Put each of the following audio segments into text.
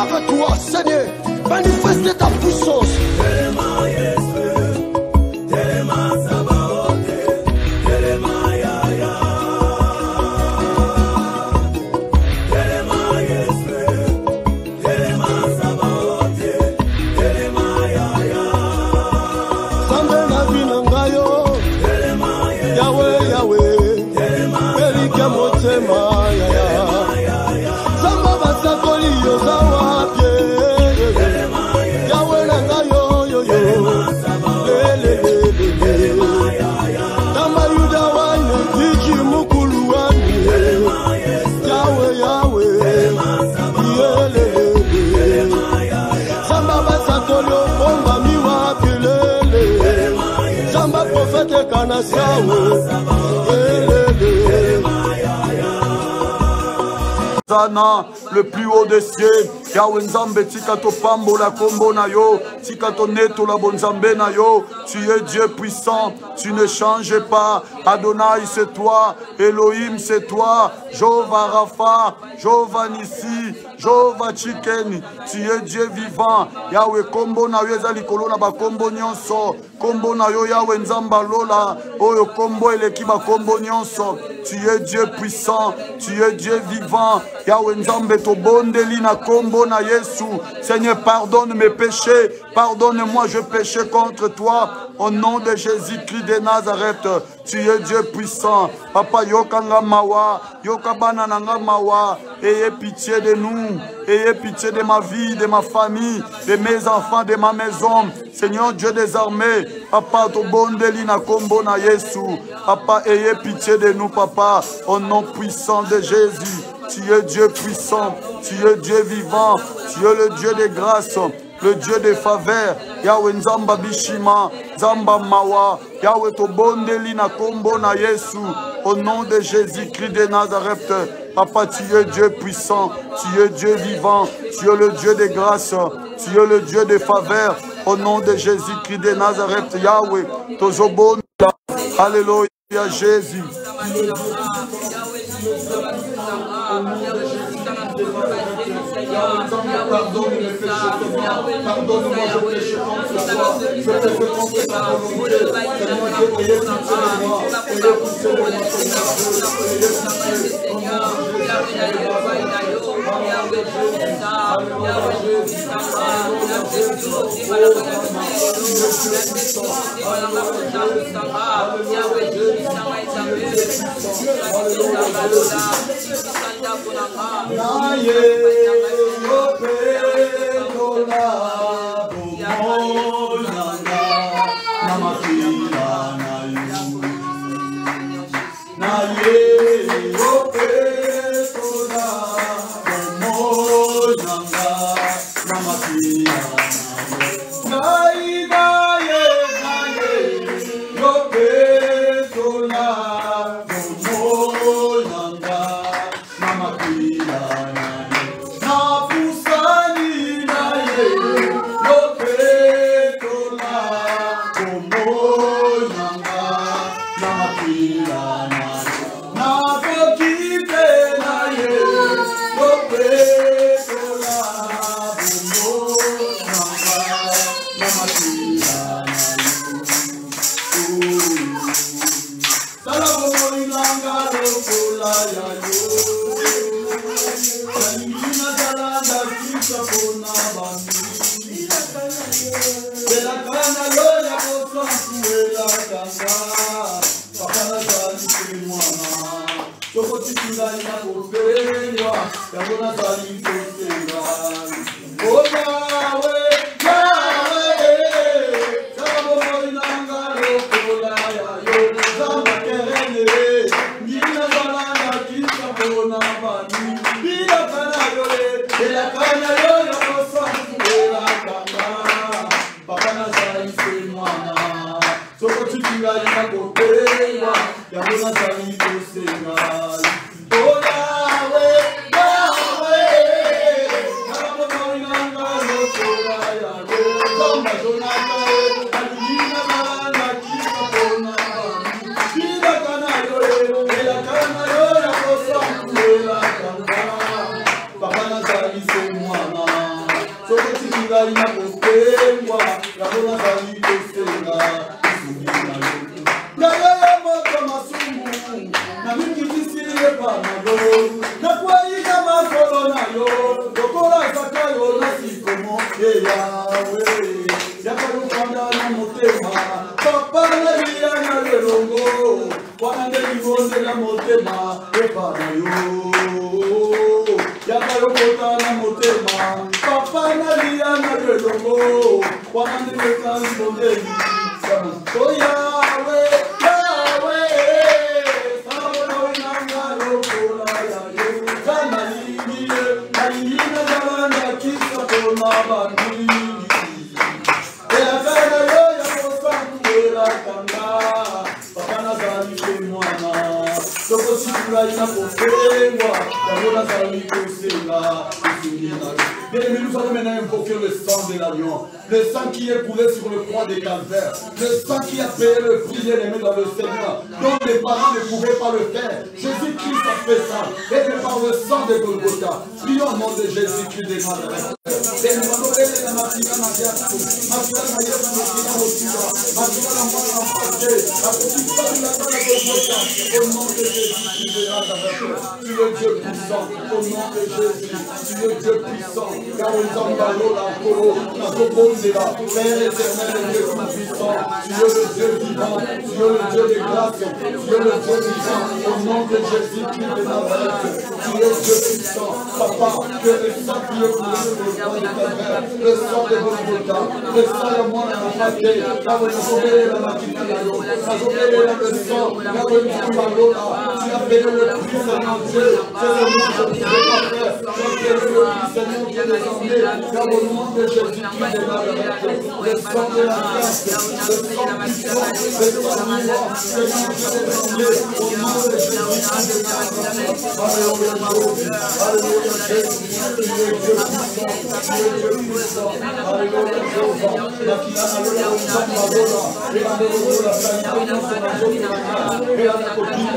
lave-toi, Seigneur. Manifeste ta puissance. Zana, le plus haut des cieux, Yahweh Nzambe, Tikato Pambo, la Kombo Nayo, Tikato Neto, la Bonzambe Nayo, tu es Dieu puissant, tu ne changes pas, Adonai c'est toi, Elohim c'est toi, Jova Rapha, Jova Nissi, Jova Chiken, tu es Dieu vivant, Yahweh Kombo Nayo, Ezali Kolona, ba Kombo Nyonso, Kombo Nayo, Yahweh Nzamba Lola, Oyo Kombo Elekiba Kombo Nyonso, tu es Dieu puissant, tu es Dieu vivant, Yahweh Nzambe to bondeli na kombo na Yesu. Seigneur, pardonne mes péchés, pardonne-moi, je péchais contre toi. Au nom de Jésus-Christ de Nazareth, tu es Dieu puissant. Papa, yokanga mawa, yokabana nanga mawa. Ayez pitié de nous, ayez pitié de ma vie, de ma famille, de mes enfants, de ma maison. Seigneur Dieu des armées, Papa, to bondeli na kombo na Yesu. Papa, ayez pitié de nous, Papa, au nom puissant de Jésus. Tu es Dieu puissant, tu es Dieu vivant, tu es le Dieu de grâce, le Dieu de faveur. Yahweh Nzamba Bishima, Zamba Mawa, Yahweh Tobondeli na Kombo na Yesu, au nom de Jésus-Christ de Nazareth. Papa, tu es Dieu puissant, tu es Dieu vivant, tu es le Dieu de grâce, tu es le Dieu de faveur, au nom de Jésus-Christ de Nazareth. Yahweh, Tozobonda, Alléluia Jésus. Pardonne mes péchés, pardonne-moi, je péché contre toi, je péché contre ta volonté, Seigneur Dieu, ayez pitié de moi, ayez pitié de moi, Papa Nazari, c'est moi. Nous allons maintenant invoquer le sang de l'agneau, le sang qui est coulé sur le croix des calvaires, le sang qui a payé le prix bien-aimé dans le Seigneur, dont les parents ne pouvaient pas le faire. Jésus-Christ a fait ça, et par le sang de Golgotha. Prions au nom de Jésus-Christ de Nazareth. Au nom de Jésus-Christ de Nazareth, tu es Dieu puissant, au nom de Jésus, tu es Dieu puissant, car nous sommes dans l'eau, la coro, la cobondela, Père éternel et Dieu puissant, tu es le Dieu vivant, tu es le Dieu de grâce, tu es le Dieu vivant, au nom de Jésus-Christ de Nazareth, tu es Dieu puissant, Papa, que le sang qui est coulé sur le croix de Calvaire, le sang de Golgotha, le sang de moi dans la paquet, la sauvé la matinée, la sauvé le sang, la tu as payé le prix, Seigneur Dieu, c'est le nom que tu veux pas faire, tu as payé le prix, Seigneur Dieu, des années, car au nom de Jésus-Christ de Nazareth, le sang de la grâce, le sang puissant, le sang vivant, Seigneur Dieu des années, au nom de Jésus-Christ de Nazareth, alléluia, alléluia, Jésus, tu es Dieu puissant, tu es Dieu puissant, alléluia, Jéhovah, la qui a alléluia, au sang de la gloire, et alléluia, la sainteté, et la copie,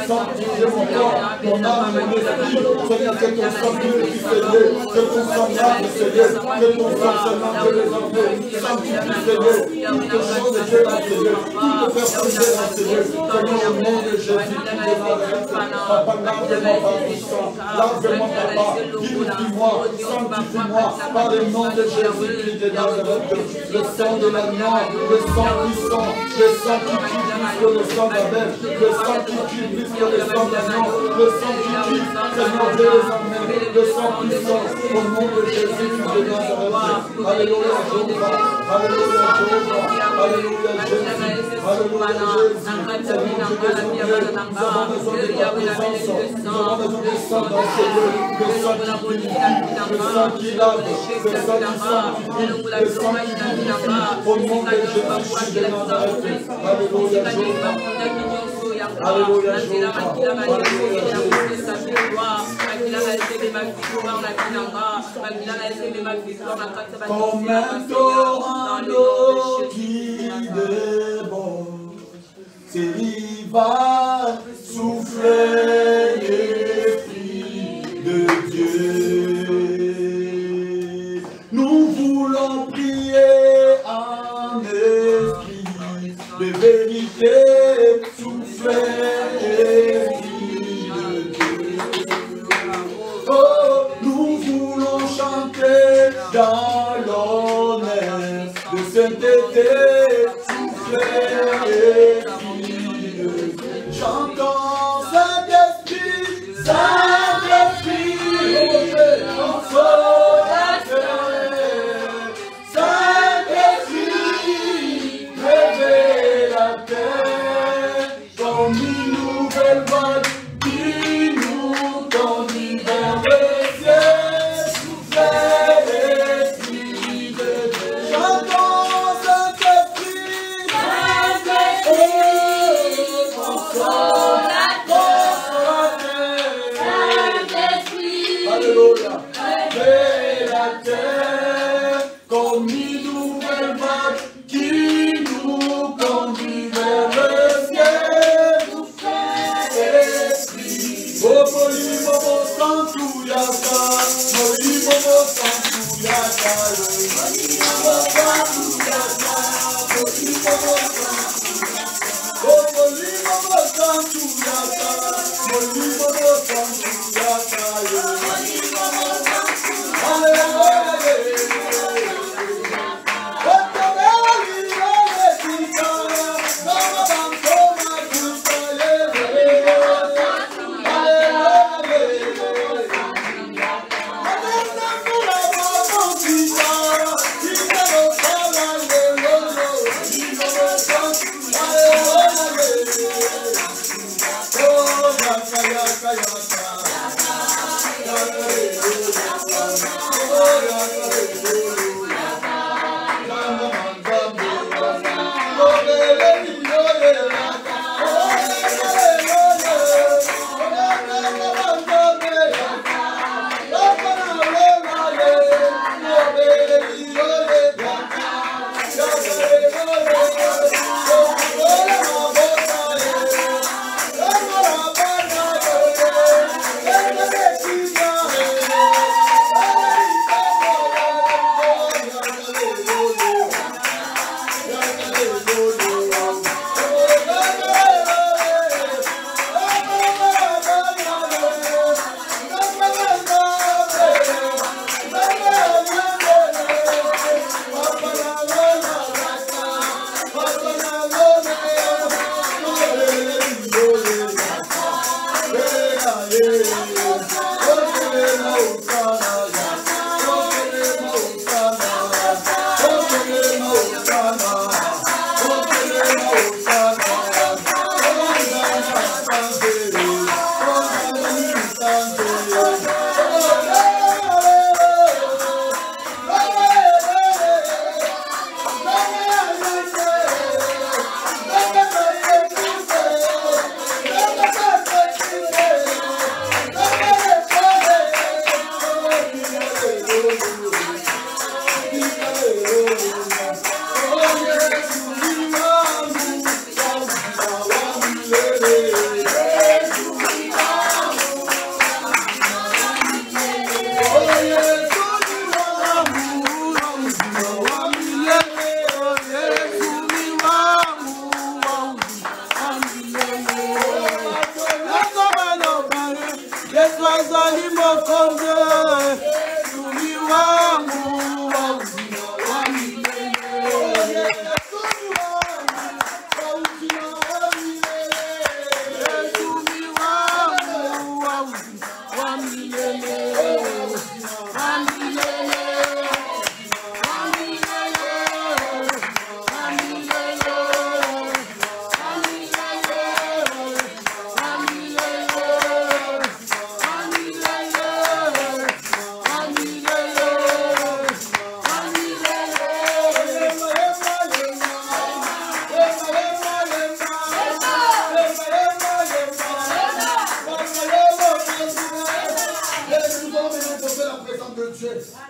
sanctifier mon corps, mon âme, mon esprit, Seigneur, que ton sang purifie, Seigneur, que ton sang lave, Seigneur, que ton sang, Seigneur, Dieu les envoie, sanctifie, Seigneur, toutes choses de Dieu, Seigneur, toutes personnes de Dieu, Seigneur, Seigneur, au nom de Jésus, qui est Nazareth, Papa, lave-moi par ton sang, lave-moi, Papa, purifie-moi, sanctifie-moi, par le nom de Jésus, qui est Nazareth, le sang de l'agneau, le sang puissant, le sang qui tue plus que le sang d'Abel, le sang qui tue plus que le sang d'agneau, le sang qui tue, Seigneur Dieu les emmène, le sang puissant, au nom de Jésus de Nazareth. Alléluia, Jéhovah, alléluia, Jéhovah, alléluia, Jésus, alléluia, Jésus. Seigneur Dieu des années, nous avons besoin de ta présence, nous avons besoin de sang dans ce lieu, le sang qui purifie, le sang qui lave, le sang qui sanctifie, le sang qui purifie, au nom de Jésus de Nazareth. Alléluia, Jéhovah. Alléluia, comme un torrent d'eau qui déborde, il va souffler l'esprit de Dieu. Nous voulons prier en esprit de vérité. Oh, nous voulons chanter dans l'honneur de sainteté, souffler, chantons Saint-Esprit, Saint-Esprit, consolateur, Saint-Esprit, révélateur. Comme une nouvelle vague qui nous conduit vers le ciel, soufflez l'esprit de Dieu. Chantons Saint-Esprit, Saint-Esprit, consolateur, Saint-Esprit, alléluia, révélateur, comme une nouvelle vague qui nous conduit vers le ciel.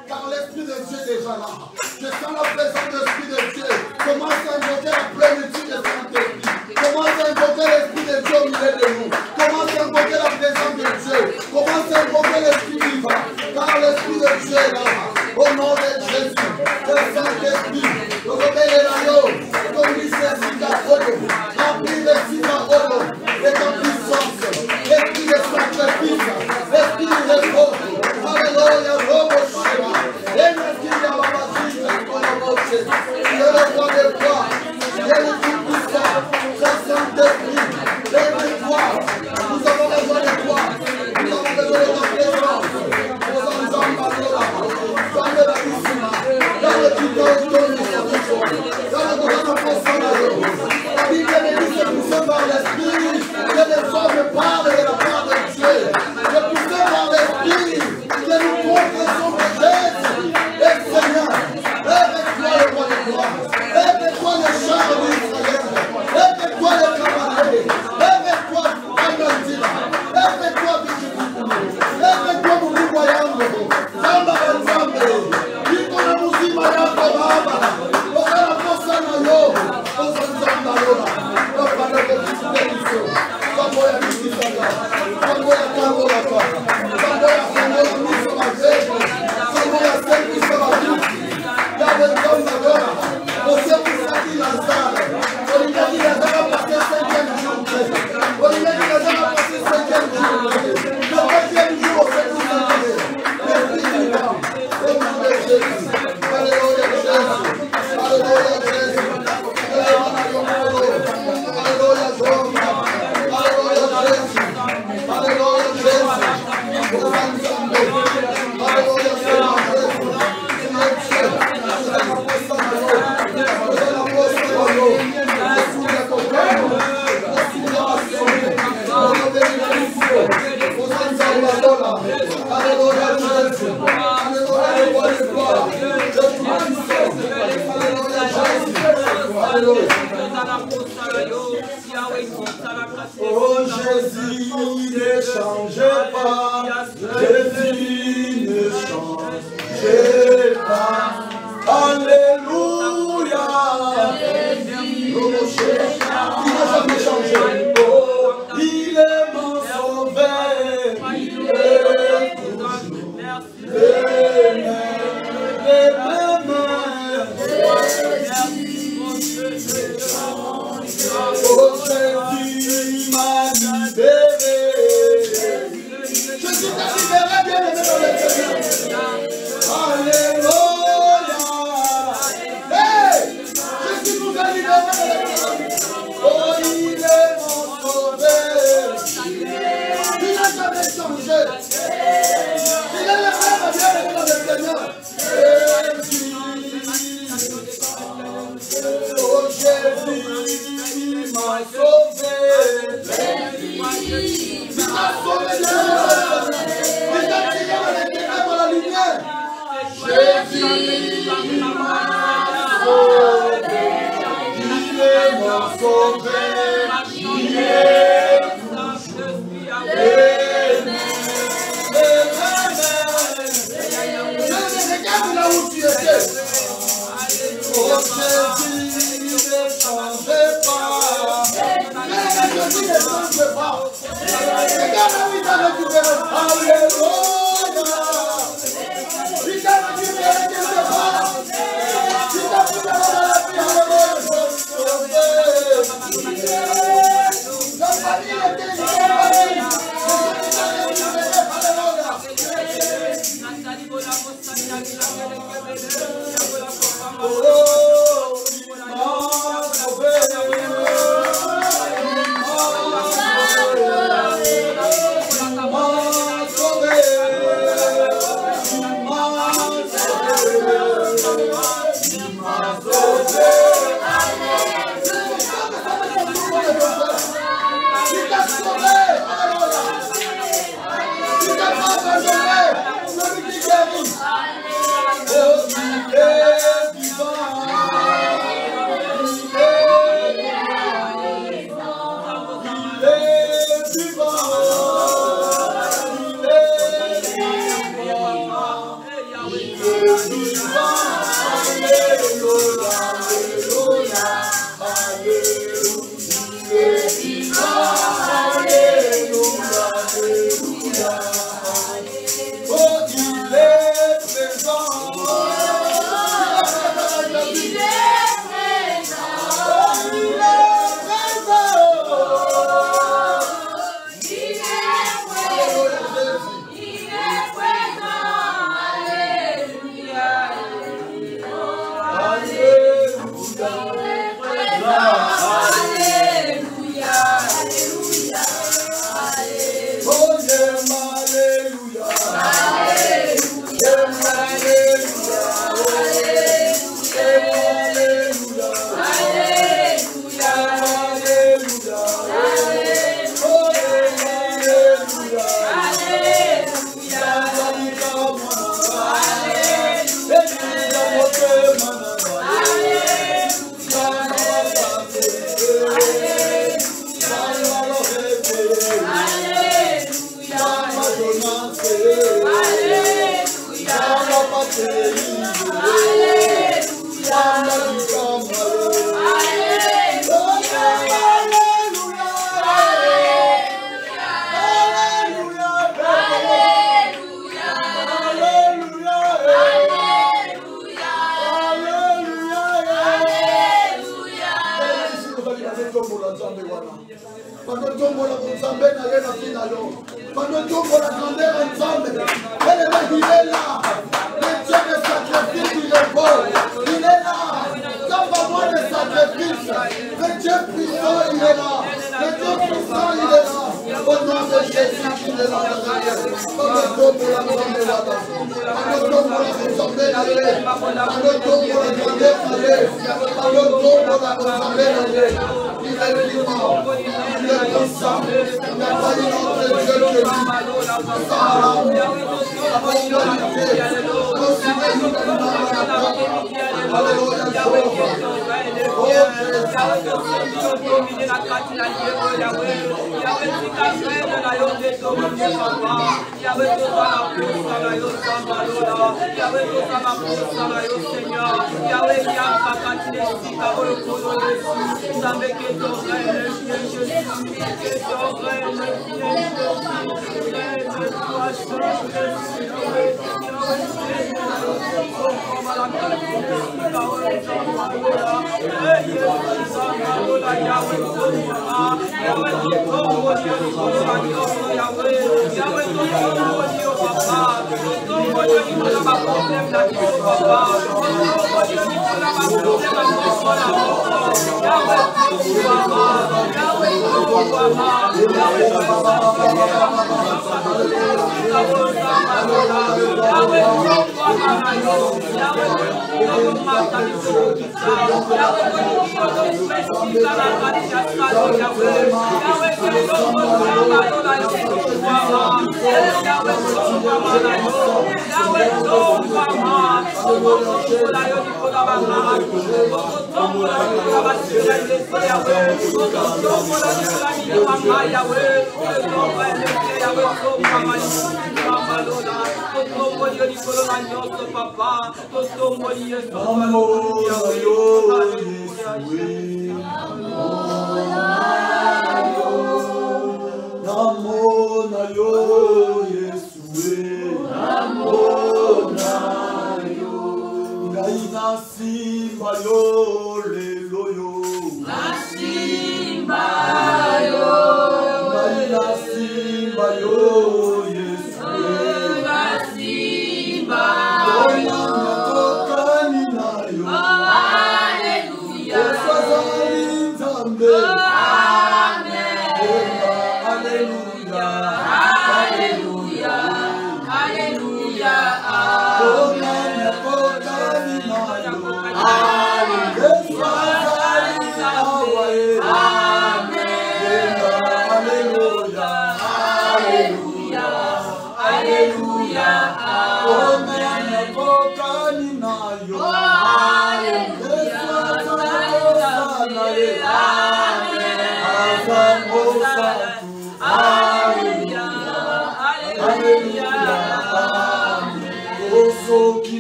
Car l'Esprit de Dieu est déjà là. Je sens la présence de l'Esprit de Dieu. Commence à invoquer la plénitude de Saint-Esprit. Commence à invoquer l'Esprit de Dieu au milieu de nous. Commence à invoquer la présence de Dieu. Commence à invoquer l'Esprit vivant. Car l'Esprit de Dieu est là. Au nom de Jésus. Le Saint-Esprit. Le rebelle est là. Remplis les cigares. Et ta puissance. L'Esprit de sacrifice. L'Esprit de repos. Alléluia. C'est le roi des rois, c'est le tout-puissant, c'est Saint-Esprit, les victoires. Nous avons besoin de toi, nous avons besoin de ta présence. Nous avons besoin de dans le baptême, dans le tuteur de dans le gouvernement. La Bible dit que nous sommes par l'Esprit, que les hommes parlent de la part de Dieu, que nous sommes par l'Esprit, que nous confessons que Jésus est Seigneur. Lève-toi les chars d'Israël, lève-toi les cavaliers, lève-toi Amandina, lève-toi Bichipou, lève-toi Moukouayambo, Zamba Banzambe, Nikona Mouzima Yambo Baba, Okala Posana Yo, Osanzamba Lola, Okala Bichipou, Samboya Bichipou, Samboya Kambola, Samboya Samboya Misoma Zeko, Samboya Seki Sabatu. Você precisa lançar. Olha que nós vamos passar 5 juntos. Olha que nós vamos passar 5 juntos. Não vai ter nenhum você não sabe. Não, em nome de Jesus. Aleluia, Jesus. Aleluia, Jesus. Aleluia, Jesus. Aleluia, Jesus. changez pas, Jésus ne change pas. Alléluia. Il n'a jamais changé. Oh, il est mon sauveur. Il est toujours le même. Oh, Jésus m'a libéré. Jésus t'a libéré, bien aimé dans le Seigneur. Alléluia. Hey, Jésus nous a libérés. Oh, il est mon sauveur. Il n'a jamais changé. Il est le même, bien aimé dans le Seigneur. Oh, Jésus m'a sauvé. Il m'a sauvé de la il t'a tiré dans les ténèbres la lumière. Jésus m'a sauvé. Il est mon sauveur. Il est toujours regarde là où tu étais. Oh, Jésus ne change pas. Jésus ne change pas. Regarde là où il t'a récupéré. Alléluia. Il t'a récupéré quelque part. Il t'a pris dans la vie. Alléluia. La famille était une famille.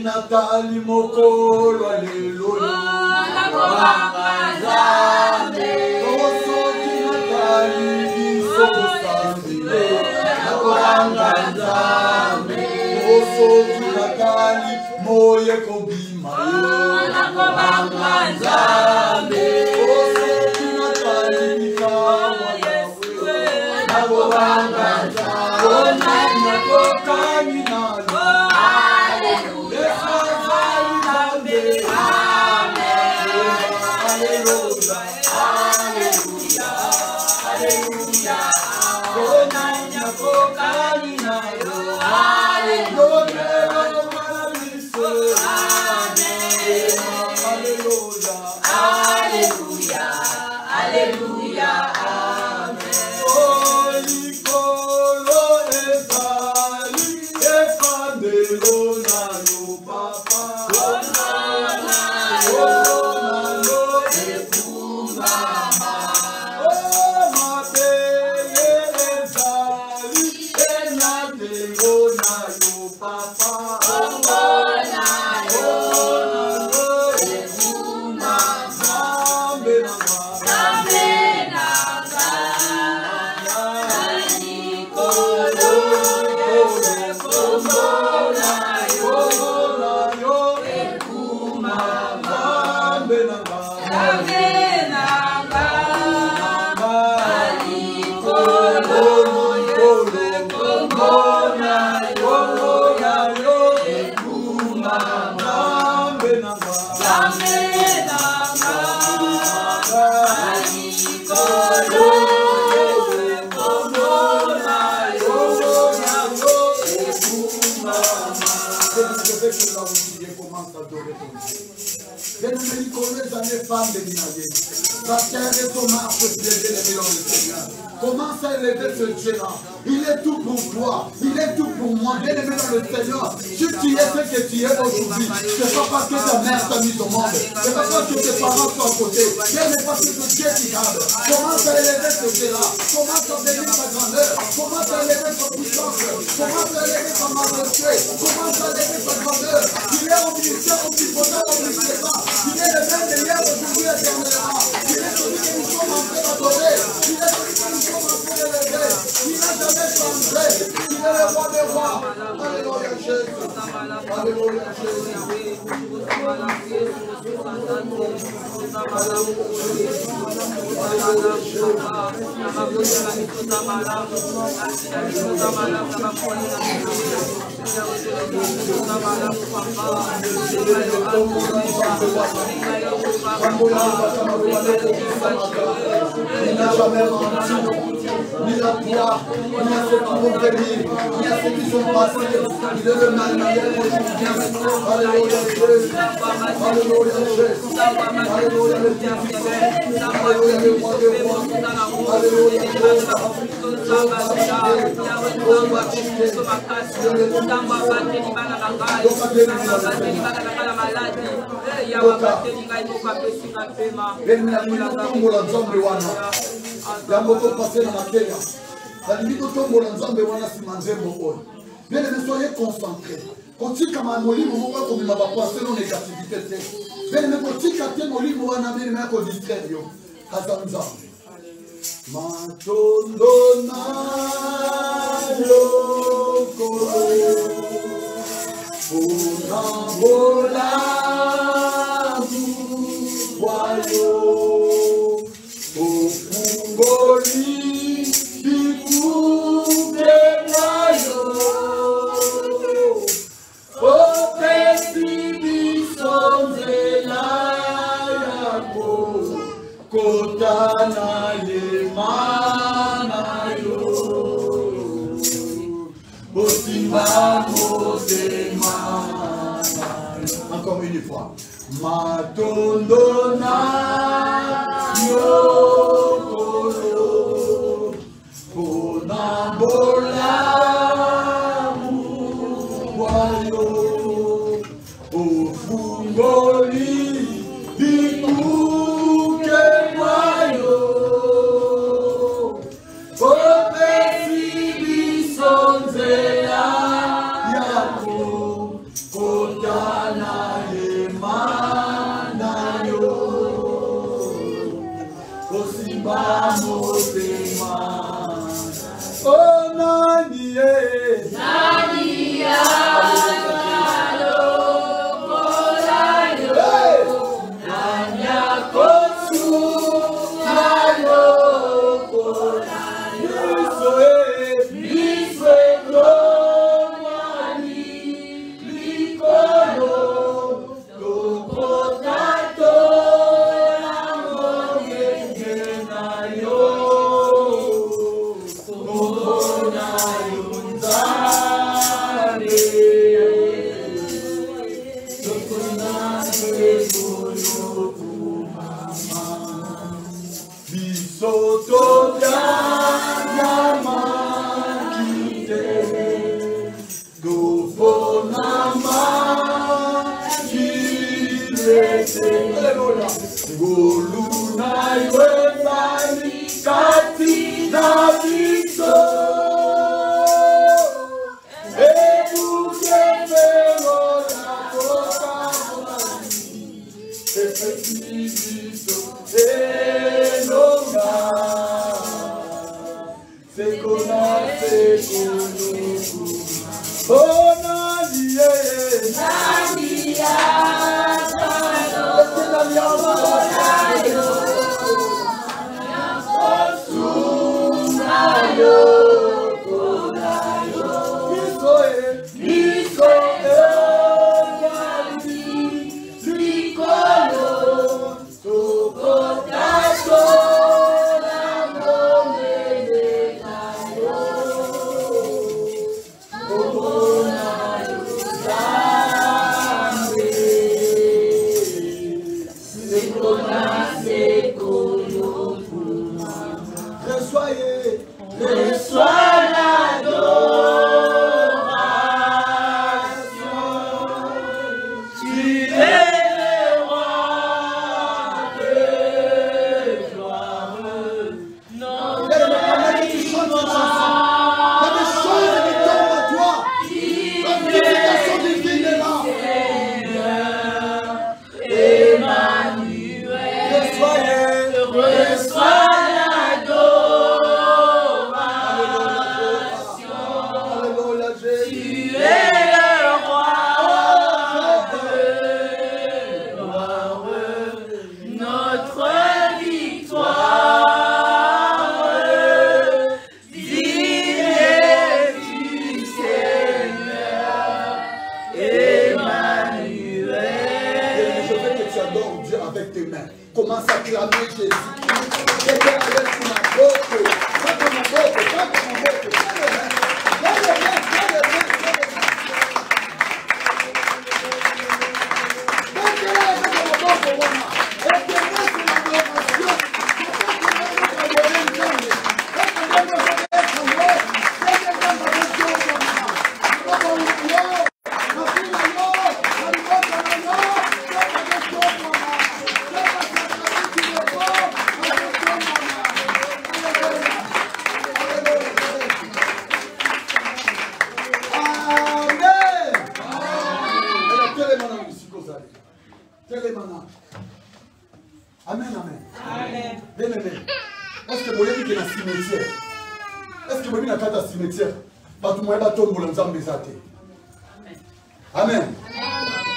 Natali mokolo aleluya. Oso kinatali isokosambile. Oso kinatali moye kobima. Oso kinatali mikawa yawe. Commence à élever ce Dieu-là. Il est tout pour toi. Il est tout pour pour moi. Bien aimé dans le Seigneur, si tu es ce que tu es aujourd'hui, c'est pas parce que ta mère t'a mis au monde, c'est pas parce que tes parents sont à côté, bien mais parce que c'est Dieu qui garde. Commence à élever ce Dieu-là, commence à bénir sa grandeur, commence à élever sa puissance, commence à élever sa majesté, commence à élever sa grandeur. Il est omniscient, omnipotent, omniprésent. Il est le même de hier, aujourd'hui, éternellement. Il est celui que nous sommes en train d'adorer. Il est celui que nous sommes en train d'élever. Il n'a jamais changé. Il est le roi des rois. Alléluia Jésus. Alléluia Jésus. Il n'a jamais menti, ni la gloire, ni à ceux qui vont venir, ni à ceux qui sont passés. Il est le même hier aujourd'hui. Alléluia Jésus. Alléluia Jésus. Alléluia le Dieu. Alléluia le roi des rois. Alléluia Jésus. Bien aimé, soyez concentrés. Kotika molimo moko komema bapense no négativité te. Bien aimé, kotika te molimo wana bien aimé ko distraire yo. Kazanza. Matondo na loko. Unabola wayo. Ofungoli ikube wayo. Kotana le manayo, bosimba motema. Encore une fois, matondona yokolo, ponambola muwayo, ofungoli biku. Oh, Commence à clamer Jésus-Christ. Quelqu'un avec ma bouche. Pas comme ma bouche, pas comme ma bouche. Amen, amen. Amen. Bien aimé. Est-ce que vous voyez qu'il y a un cimetière? Est-ce que vous voyez qu'il y a un cimetière? Parce que vous voyez que vous avez un cimetière. Amen.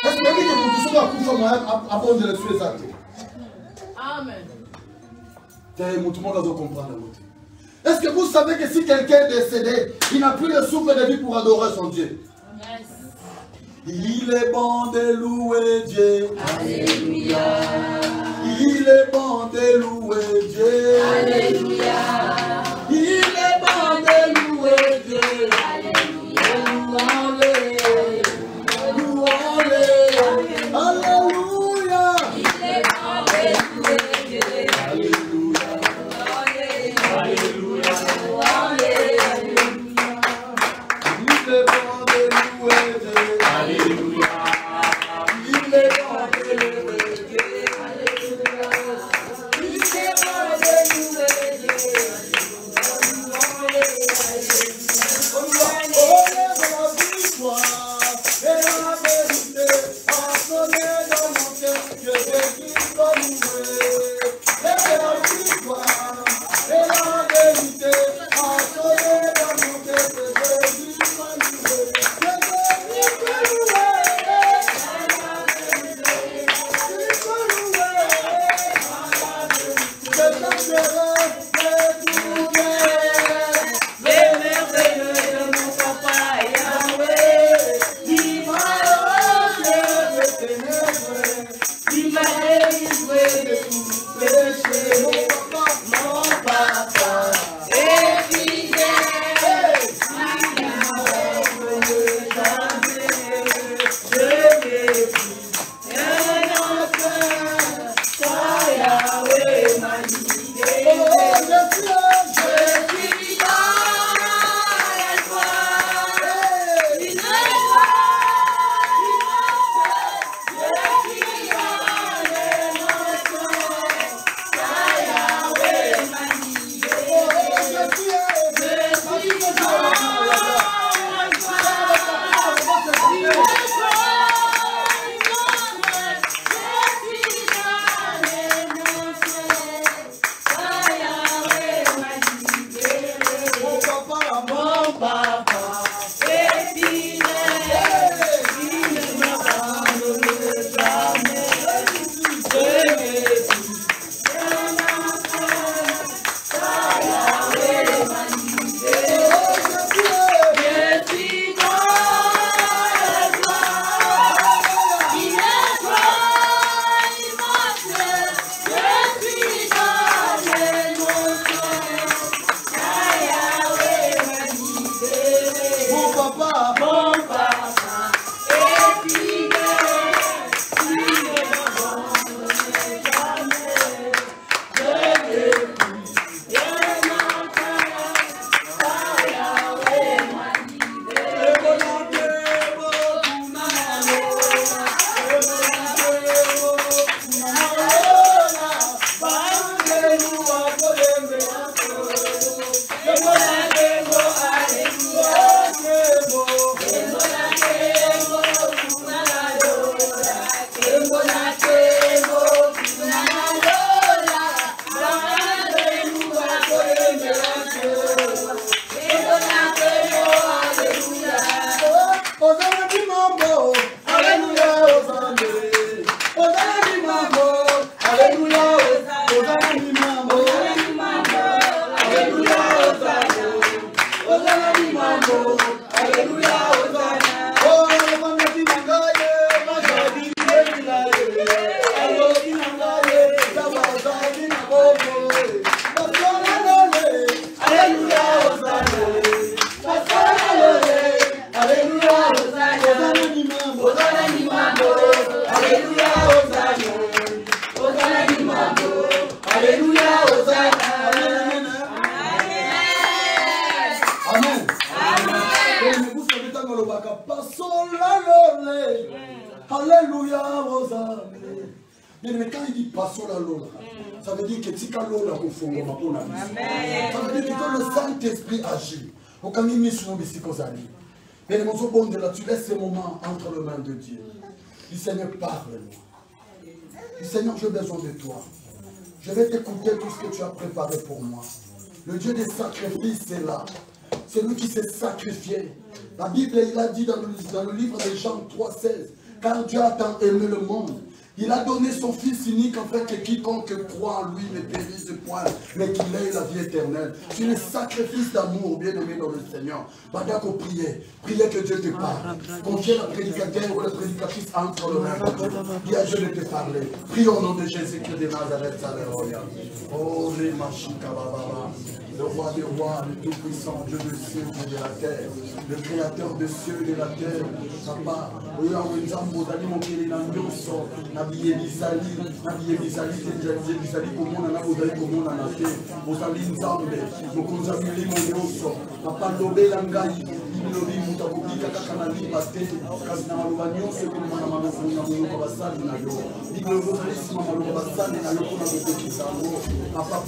Est-ce que vous voyez que vous avez un cimetière? Amen. Tout le monde doit comprendre. Est-ce que vous savez que si quelqu'un est décédé, il n'a plus le souffle de vie pour adorer son Dieu? Yes. Il est bon de louer Dieu. Alléluia. Il est bon de louer Dieu. Alléluia. Il est bon de louer Dieu. Alléluia. Louons-le. Alléluia. Il est bon de louer Dieu. Alléluia. Alléluia. Il est bon de louer Dieu. Alléluia. Il est bon de louer Dieu. balobaka passons la lole. Alléluia, Rosa. Mais quand il dit passons la lola, ça veut dire que tika lola au fond, ça veut dire que quand le Saint-Esprit agit, au camino sur Bissikozali. Mais mon bon de là, tu laisses ces moments entre les mains de Dieu. Du Seigneur, parle-moi. Du Seigneur, j'ai besoin de toi. Je vais t'écouter tout ce que tu as préparé pour moi. Le Dieu des sacrifices, c'est là. C'est lui qui s'est sacrifié. La Bible, il a dit dans le livre de Jean 3,16, car Dieu a tant aimé le monde. Il a donné son Fils unique afin que quiconque croit en lui ne périsse point, mais qu'il ait la vie éternelle. C'est le sacrifice d'amour, bien-aimé dans le Seigneur. Badako, priez que Dieu te parle. Confiez la prédicateur ou la prédicatrice entre le mains de Dieu. Dis à Dieu de te parler. Prie au nom de Jésus-Christ de Nazareth, Alléluia. Oh, les machika bababa. Le roi des rois, le tout-puissant, Dieu des cieux et de la terre, le créateur des cieux et de la terre, papa,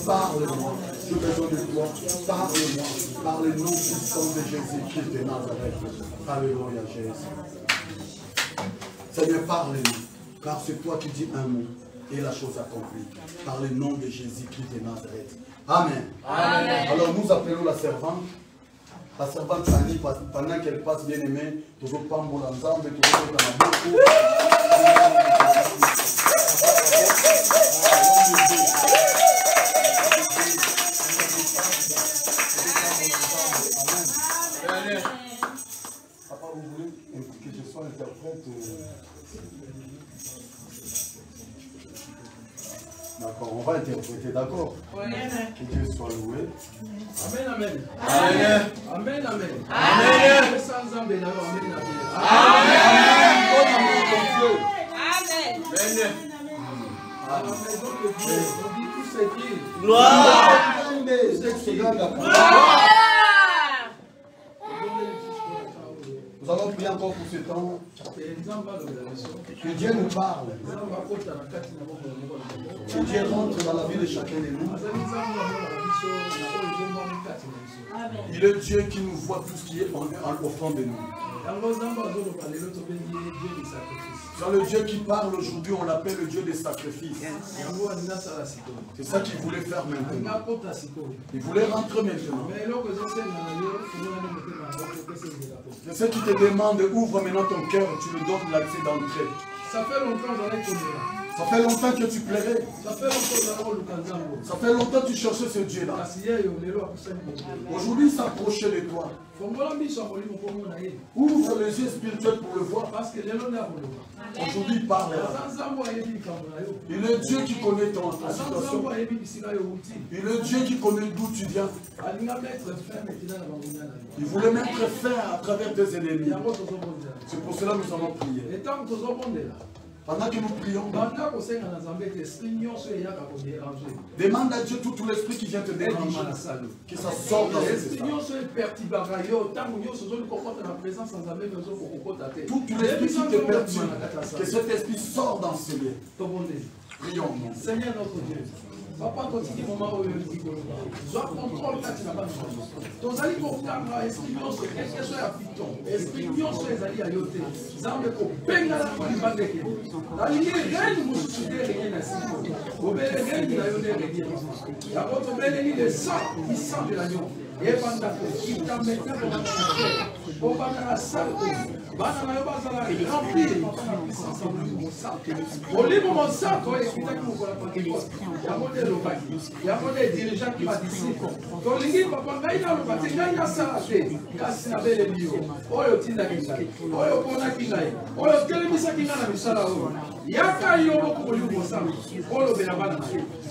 parle-moi, j'ai besoin de toi, parle-moi, par le nom puissant de Jésus-Christ de Nazareth. Alléluia, Jésus. Seigneur, parle-nous, car c'est toi qui dis un mot et la chose accomplie. Par le nom de Jésus-Christ de Nazareth. Amen. Amen. Alors nous appelons la servante. La servante Annie, pendant qu'elle passe bien aimée, toujours pas mon ensemble, toujours dans la bouche. Papa, vous voulez que je sois interprète? D'accord, on va interpréter, d'accord? Oui. Que Dieu soit loué. Amen, amen. Amen. Amen, amen. Amen. Sans amen, amen. Amen. À la maison de Dieu, on dit tout s'écrit. Gloire. Nous allons prier encore pour ce temps. Que Dieu nous parle. Que Dieu rentre dans la vie de chacun de nous. Il est Dieu qui nous voit tout ce qui est au fond de nous. Dans le Dieu qui parle aujourd'hui, on l'appelle le Dieu des sacrifices. C'est ça qu'il voulait faire maintenant. Il voulait rentrer maintenant. C'est ce qui te demande, ouvre maintenant ton cœur, tu lui donnes l'accès d'entrée. Ça fait longtemps que j'en ai connu. Ça fait longtemps que tu plairais. Ça fait longtemps que ça fait longtemps que tu cherchais ce Dieu-là. Aujourd'hui, il s'approchait de toi. Ouvre les yeux spirituels pour le voir. Aujourd'hui, il parle. Il est Dieu qui connaît ton situation. Il est Dieu qui connaît d'où tu viens. Il voulait mettre fin à travers tes ennemis. C'est pour cela que nous allons prier. Pendant que nous prions, demande à Dieu tout l'esprit qui vient te déranger, que ça sorte dans cet état. Tout l'esprit qui te perturbe, que cet esprit sort dans ce lieu. Prions. Seigneur notre Dieu. Papa, continue moment où il doit contrôler quand tu n'as pas de chance. Ton ali pour faire esprit nyonso, quel que soit la piton, esprit nyonso les alliés à yoté. Zambe ko benga la pour les bandeke. La ligne reine nous soudé les na siko. Obele reine la yoté les. La votre belle ni le sang qui sent de l'agneau. Et pendant que il t'a maintenant pour la salle. Bana na yoba sala rempli puissance en mon sang. Au livre mon sang, toi écoutez que vous la Pentecôte. Il y a des dirigeants qui participent. Quand les gens papa ngai na loba te ngai na sala te. Kasi na bele bio. Oyo tinda kingai. Oyo pona kingai. Oyo telemisa kinga na misala o. Yaka yobo ko livre mon sang. Oyo bela bana.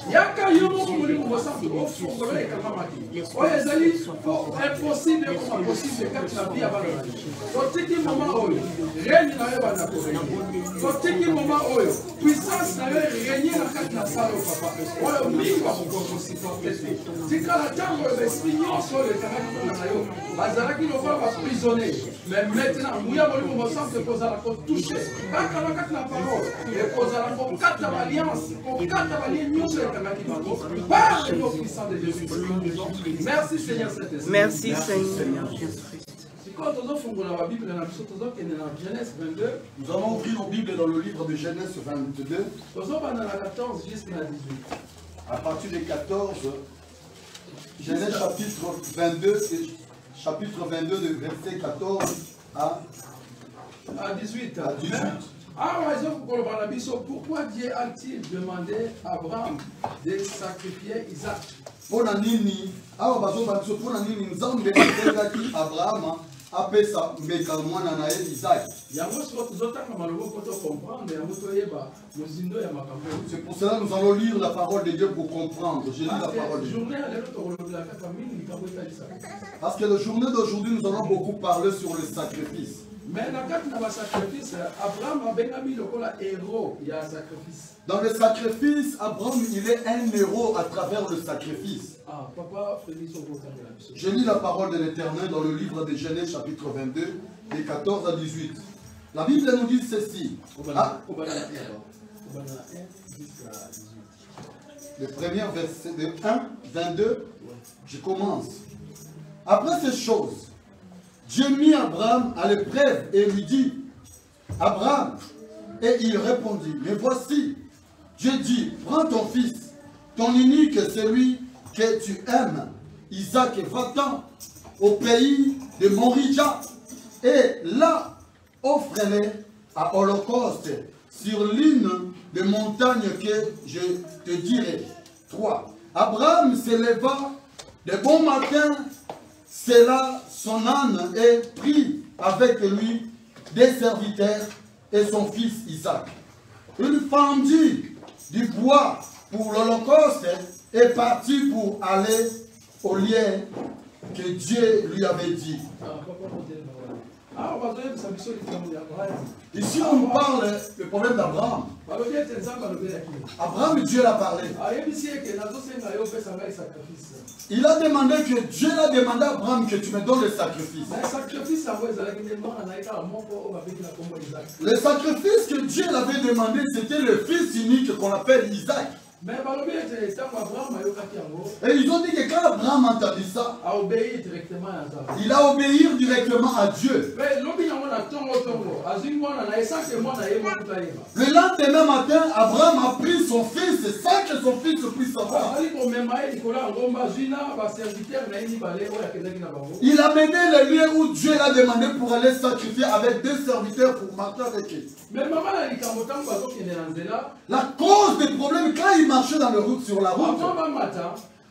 Yaka yobo ko livre mon sang. Oyo ko bela kama maki. Oyo ezali impossible comme possible quand tu as bien Totiki moment oyo, règne na yo bana ko règne. Totiki moment oyo, puissance na yo règne na kati na sala o papa. Oyo mingi ba ko supporter. Tika la tango l'esprit nyonso le caractère na yo. Bazalaki no ba prisonnier. Mais maintenant, mouya boli mo sens que kozala ko toucher. Kaka na kati na parole, et kozala ko kata alliance, ko kata alliance nyonso le caractère bako. Par le nom puissant de Jésus. Merci Seigneur Saint-Esprit. Merci Seigneur. Quand nous avons la Bible dans Genèse 22, nous allons ouvrir nos Bibles dans le livre de Genèse 22. nous avons dans la 14 jusqu'à 18. À partir des 14, Genèse chapitre 22, de verset 14 à 18. À 18. Pourquoi Dieu a-t-il demandé à Abraham de sacrifier Isaac? Pona nini awa bazoba biso pona nini nzambe atengaki Abraham apesa mbeka mwana na ye Isaac. C'est pour cela que nous allons lire la parole de Dieu pour comprendre. Je lis la parole de Dieu. Parce que la journée d'aujourd'hui, nous allons beaucoup parler sur le sacrifice. Mais dans le sacrifice, Abraham a bien mis le héros, il y a un sacrifice. Dans le sacrifice, Abraham, il est un héros à travers le sacrifice. Ah, papa, je lis la parole de l'Éternel dans le livre de Genèse chapitre 22, des 14 à 18. La Bible nous dit ceci. Ah, le premier verset de 1, 22, je commence. Après ces choses, Dieu mit Abraham à l'épreuve et lui dit, Abraham, et il répondit, mais voici, Dieu dit, prends ton fils, ton unique, celui que tu aimes, Isaac, et va-t'en au pays de Morija, et là, offre-les à holocauste sur l'une des montagnes que je te dirai. 3. Abraham se leva de bon matin, cela son âne et prit avec lui des serviteurs et son fils Isaac. Il fendit du bois pour l'holocauste et partit pour aller au lieu que Dieu lui avait dit. Ici on nous parle du problème d'Abraham. Abraham, Dieu l'a parlé. Il a demandé que Dieu l'a demandé à Abraham que tu me donnes le sacrifice. Le sacrifice que Dieu l'avait demandé, c'était le fils unique qu'on appelle Isaac. Et ils ont dit que quand Abraham a entendu ça, il a obéi directement à Dieu. Le lendemain matin, Abraham a pris son fils sans que son fils puisse savoir. Il a mené le lieu où Dieu l'a demandé pour aller sacrifier avec deux serviteurs pour marcher avec eux. La cause des problèmes, quand il marchait dans la route, sur la route,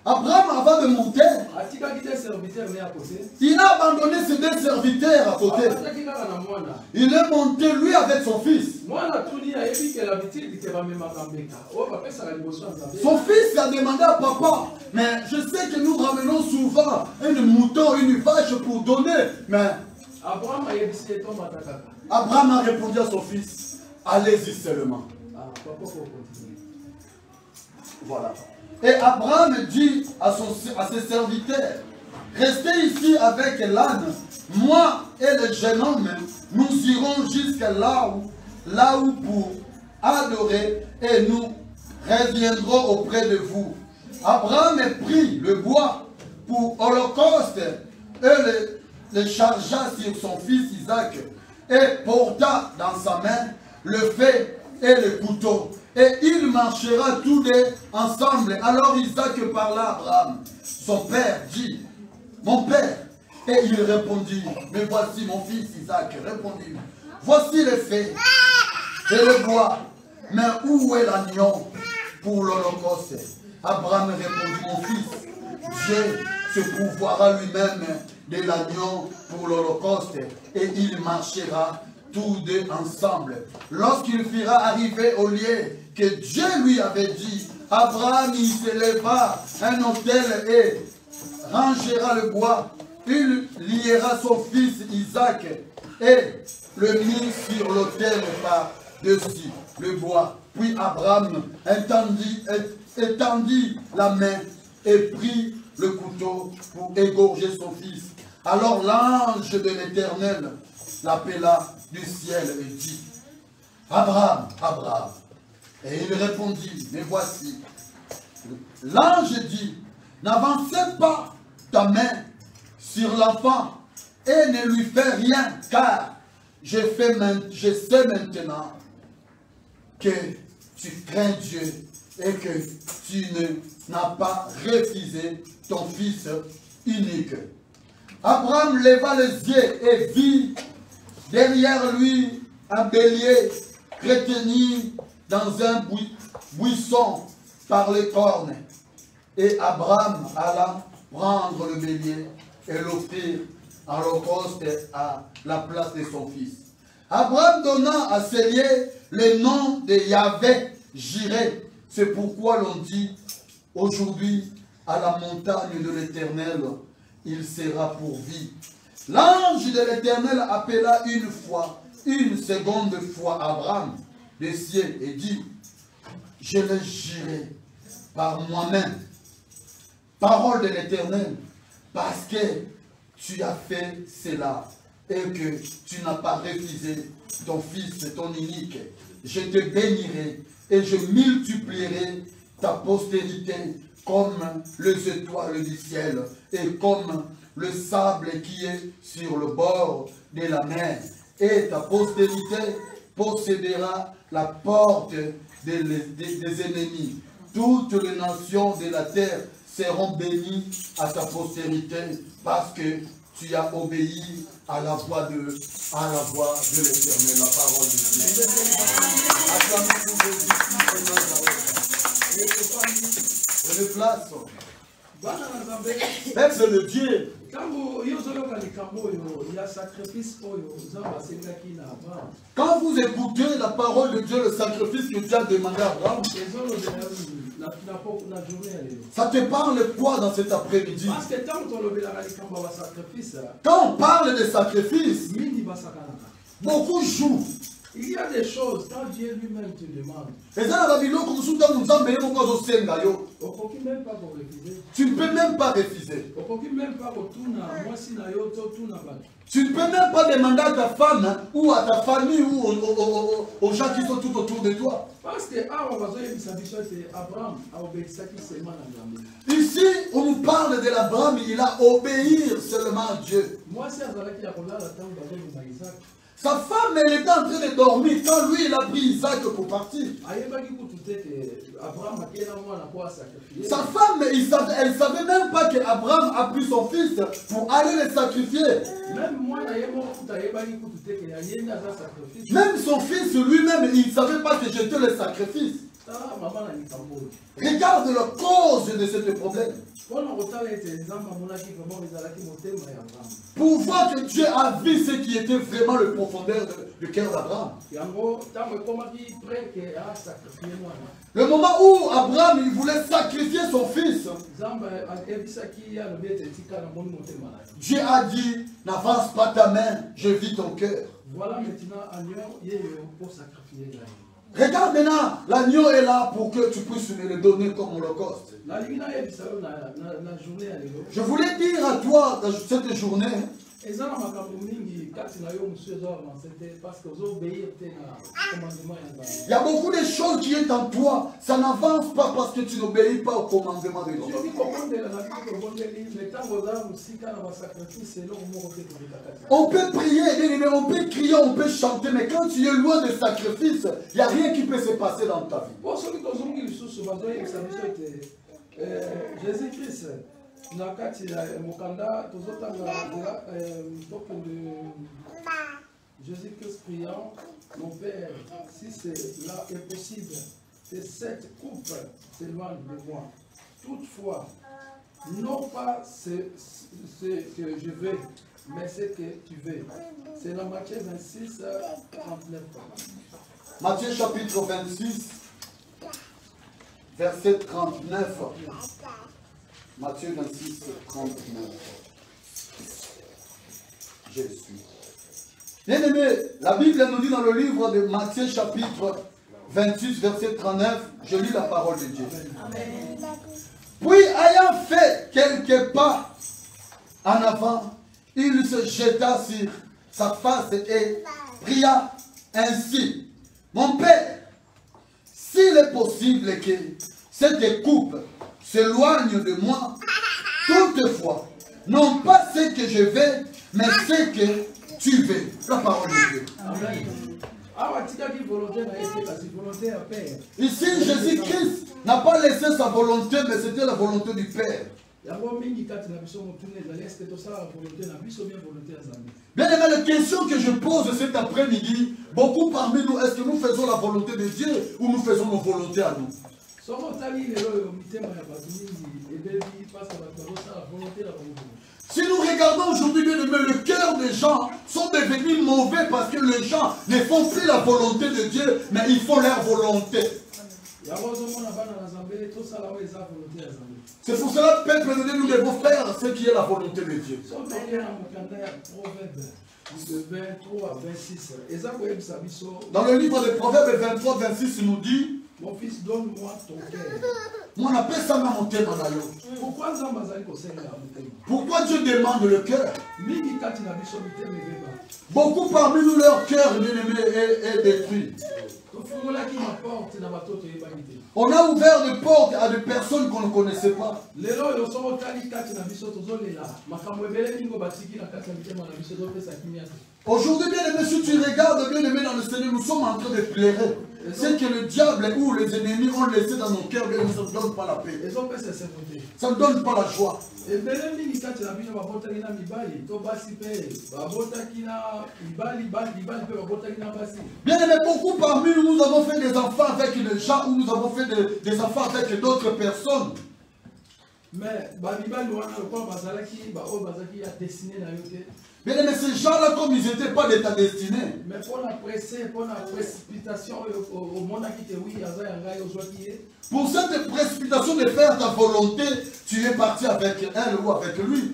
Abraham, avant de monter, il a abandonné ses deux serviteurs à côté. Il est monté, lui, avec son fils. Son fils a demandé à papa, mais je sais que nous ramenons souvent un mouton, une vache pour donner. Mais Abraham a répondu à son fils, allez-y seulement. Voilà. Et Abraham dit à ses serviteurs, restez ici avec l'âne, moi et le jeune homme, nous irons jusqu'à là où pour adorer et nous reviendrons auprès de vous. Abraham prit le bois pour holocauste et le chargea sur son fils Isaac et porta dans sa main le feu et le couteau. Et il marchera tous deux ensemble. Alors Isaac parla à Abraham. Son père dit, mon père. Et il répondit, mais voici mon fils Isaac répondit, voici le feu et le bois, mais où est l'agneau pour l'holocauste? Abraham répondit, mon fils, Dieu se pourvoira lui-même de l'agneau pour l'holocauste, et il marchera tous deux ensemble. Lorsqu'il fera arriver au lieu que Dieu lui avait dit, Abraham il s'élèvera un autel et rangera le bois il liera son fils Isaac et le mit sur l'autel par-dessus le bois. Puis Abraham étendit la main et prit le couteau pour égorger son fils. Alors l'ange de l'Éternel l'appela du ciel et dit, Abraham, Abraham. Et il répondit, mais voici. L'ange dit, n'avancez pas ta main sur l'enfant et ne lui fais rien, car je sais maintenant que tu crains Dieu et que tu n'as pas refusé ton fils unique. Abraham leva les yeux et vit derrière lui un bélier retenu dans un buisson par les cornes. Et Abraham alla prendre le bélier et l'offrir en holocauste à la place de son fils. Abraham donna à ce lieu le nom de Yahvé Jireh. C'est pourquoi l'on dit aujourd'hui à la montagne de l'Éternel, il sera pourvu. L'ange de l'Éternel appela une seconde fois Abraham des cieux et dit, je le jurai par moi-même, parole de l'Éternel, parce que tu as fait cela et que tu n'as pas refusé ton fils, ton unique. Je te bénirai et je multiplierai ta postérité comme les étoiles du ciel et comme le sable qui est sur le bord de la mer. Et ta postérité possédera la porte des ennemis. Toutes les nations de la terre seront bénies à ta postérité parce que tu as obéi à la voix de l'Éternel, la parole de Dieu. Prenez place. Peuple de Dieu. Quand vous écoutez la parole de Dieu, le sacrifice que Dieu a demandé à Abraham, ça te parle quoi dans cet après-midi? Quand on parle de sacrifice, beaucoup jouent. Il y a des choses, quand Dieu lui-même te demande, tu ne peux même pas refuser. Tu ne peux même pas demander à ta femme ou à ta famille ou aux gens qui sont tout autour de toi. Parce que ici, on nous parle de l'Abraham, il a obéi seulement à Dieu. Sa femme, elle était en train de dormir quand lui, il a pris Isaac pour partir. Sa femme, elle ne savait même pas qu'Abraham a pris son fils pour aller le sacrifier. Même son fils lui-même, il ne savait pas que j'étais le sacrifice. Regarde la cause de ce problème. Pour voir que Dieu a vu ce qui était vraiment le profondeur du cœur d'Abraham. Le moment où Abraham il voulait sacrifier son fils, Dieu a dit, n'avance pas ta main, je vis ton cœur. Voilà maintenant agneau pour sacrifier. Regarde maintenant, l'agneau est là pour que tu puisses me le donner comme holocauste. Je voulais dire à toi dans cette journée, il y a beaucoup de choses qui sont en toi. Ça n'avance pas parce que tu n'obéis pas au commandement de Dieu. On peut prier, on peut crier, on peut chanter, mais quand tu es loin de sacrifice, il n'y a rien qui peut se passer dans ta vie. Jésus-Christ, Jésus-Christ priant, mon Père, si cela est possible, que cette coupe s'éloigne de moi. Toutefois, non pas ce que je veux, mais ce que tu veux. C'est dans Matthieu 26, 39. Matthieu chapitre 26, verset 39. Matthieu 26, 39. Jésus. Bien-aimé, la Bible nous dit dans le livre de Matthieu chapitre 28, verset 39, je lis la parole de Dieu. Amen. Puis, ayant fait quelques pas en avant, il se jeta sur sa face et pria ainsi. Mon Père, s'il est possible que cette coupe s'éloigne de moi, toutefois, non pas ce que je vais, mais ce que tu veux. La parole de Dieu. Amen. Ici, Jésus-Christ n'a pas laissé sa volonté, mais c'était la volonté du Père. Bien aimé, la question que je pose cet après-midi, beaucoup parmi nous, est-ce que nous faisons la volonté de Dieu ou nous faisons nos volontés à nous? Si nous regardons aujourd'hui, bien aimé, le cœur des gens sont devenus mauvais parce que les gens ne font plus la volonté de Dieu, mais ils font leur volonté. C'est pour cela, peuple de Dieu, nous devons faire ce qui est la volonté de Dieu. Dans le livre des Proverbes 23-26, il nous dit: mon fils, donne-moi ton cœur. Pourquoi Dieu demande le cœur? Beaucoup parmi nous, leur cœur est détruit. On a ouvert des portes à des personnes qu'on ne connaissait pas. Aujourd'hui, bien aimé, si tu regardes, bien aimé, dans le Seigneur, nous sommes en train de pleurer. C'est que le diable ou les ennemis ont laissé dans nos cœurs, ça ne donne pas la paix. Ça ne donne pas la joie. Bien aimé, beaucoup parmi nous, nous avons fait des enfants avec les gens ou nous avons fait des enfants avec d'autres personnes. Mais bien aimé, ces gens-là, comme ils n'étaient pas de ta destinée. Mais pour la précipitation, pour cette précipitation de faire ta volonté, tu es parti avec elle ou avec lui.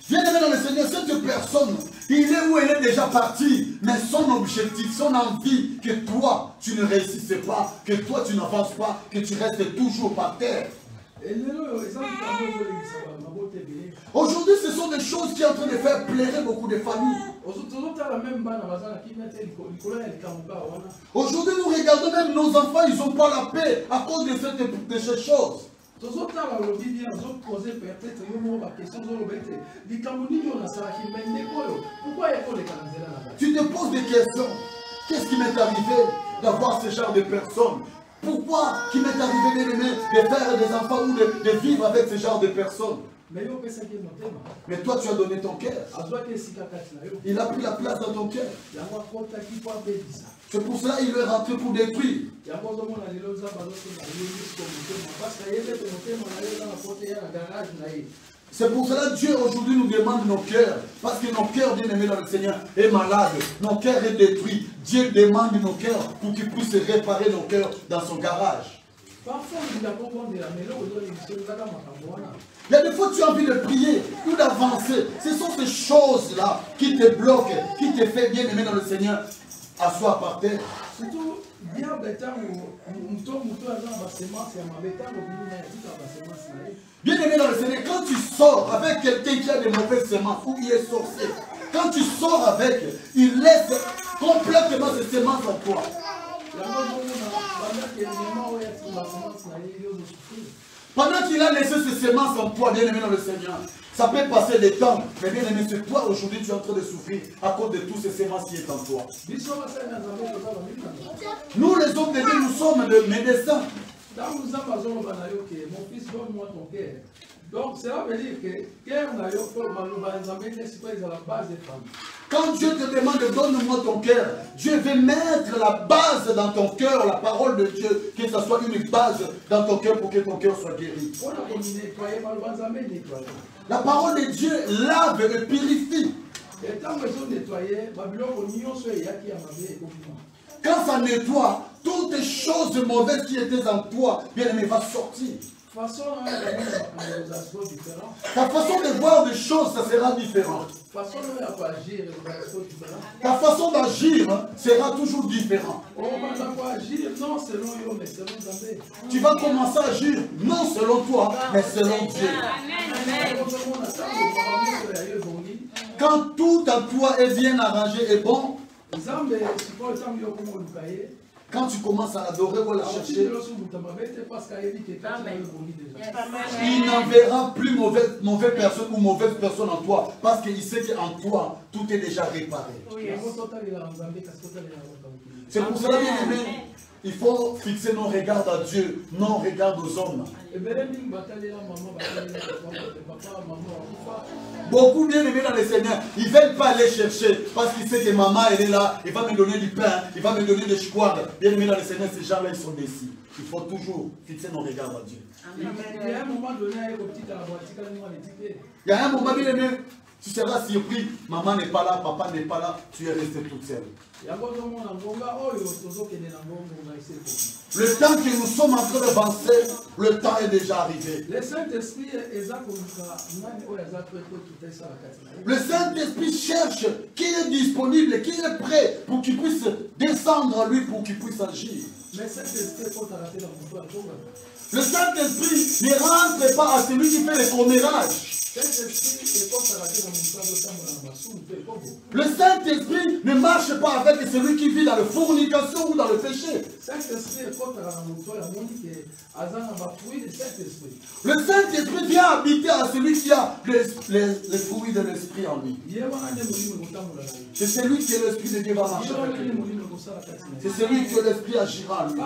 Bien aimé dans le Seigneur, cette personne, il est où elle est déjà partie, mais son objectif, son envie, que toi, tu ne réussisses pas, que toi, tu n'avances pas, que tu restes toujours par terre. Aujourd'hui, ce sont des choses qui sont en train de faire pleurer beaucoup de familles. Aujourd'hui, nous regardons même nos enfants, ils n'ont pas la paix à cause de ces choses. Tu te poses des questions. Qu'est-ce qui m'est arrivé d'avoir ce genre de personnes? Pourquoi qui m'est arrivé de faire des enfants ou de vivre avec ce genre de personnes? Mais toi, tu as donné ton cœur. Il a pris la place dans ton cœur. C'est pour cela qu'il est rentré pour détruire. C'est pour cela que Dieu aujourd'hui nous demande nos cœurs. Parce que nos cœurs, bien aimés dans le Seigneur, est malade. Nos cœurs est détruit. Dieu demande nos cœurs pour qu'il puisse réparer nos cœurs dans son garage. Il y a des fois tu as envie de prier ou d'avancer. Ce sont ces choses-là qui te bloquent, qui te fait bien aimer dans le Seigneur. Asseoir par terre. Bien aimé dans le Seigneur, quand tu sors avec quelqu'un qui a des mauvaises semences ou qui est sorcier, quand tu sors avec, il laisse complètement ses semences en toi. Pendant qu'il a laissé ses semences en toi, bien aimé dans le Seigneur, ça peut passer des temps, mais bien aimé, c'est toi aujourd'hui tu es en train de souffrir à cause de tous ces semences qui sont en toi. Nous les hommes de Dieu, nous sommes des médecins. Mon fils, donne-moi ton cœur. Donc cela veut dire que quand Dieu te demande de donne-moi ton cœur, Dieu veut mettre la base dans ton cœur, la parole de Dieu, que ce soit une base dans ton cœur pour que ton cœur soit guéri. La parole de Dieu lave et purifie. Quand ça nettoie, toutes les choses mauvaises qui étaient en toi, bien aimé, va sortir. Ta façon de voir des choses, ça sera différent. Ta façon d'agir sera toujours différente. Tu vas commencer à agir non selon toi, mais selon Dieu. Quand tout à toi est bien arrangé et bon, quand tu commences à l'adorer ou à la chercher, il n'en verra plus mauvaise personne ou mauvaise personne en toi, parce qu'il sait qu'en toi, tout est déjà réparé. C'est pour cela, bien aimé, il faut fixer nos regards à Dieu, non regards aux hommes. Beaucoup bien aimés dans le Seigneur, ils ne veulent pas aller chercher parce qu'ils savent que maman elle est là, il va me donner du pain, il va me donner des chouards. Bien aimés dans le Seigneur, ces gens-là ils sont déçus. Il faut toujours fixer nos regards à Dieu. Il y a un moment bien aimé, tu seras surpris, maman n'est pas là, papa n'est pas là, tu es resté toute seule. Le temps que nous sommes en train d'avancer, le temps est déjà arrivé. Le Saint-Esprit cherche qui est disponible, qui est prêt pour qu'il puisse descendre à lui, pour qu'il puisse agir. Le Saint-Esprit ne rentre pas à celui qui fait les commérages. Le Saint-Esprit ne marche pas avec celui qui vit dans la fornication ou dans le péché. Le Saint-Esprit vient habiter à celui qui a les fruits de l'Esprit en lui. C'est celui qui est l'Esprit de Dieu va marcher avec lui. C'est celui que l'Esprit agira en lui.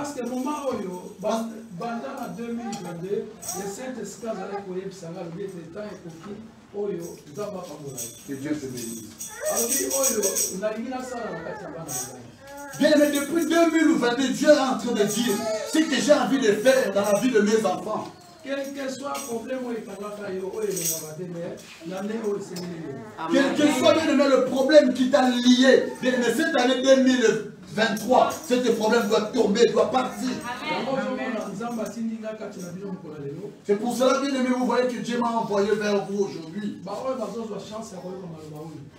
Pendant 2022, le Saint-Esprit a que Dieu te bénisse. Bien aimé, depuis 2022, Dieu est en train de dire ce que j'ai envie de faire dans la vie de mes enfants. Quel que soit le problème, le problème qui t'a lié, bien aimé, cette année 2023, ce problème doit tomber, doit partir. C'est pour cela, bien aimé, vous voyez que Dieu m'a envoyé vers vous aujourd'hui.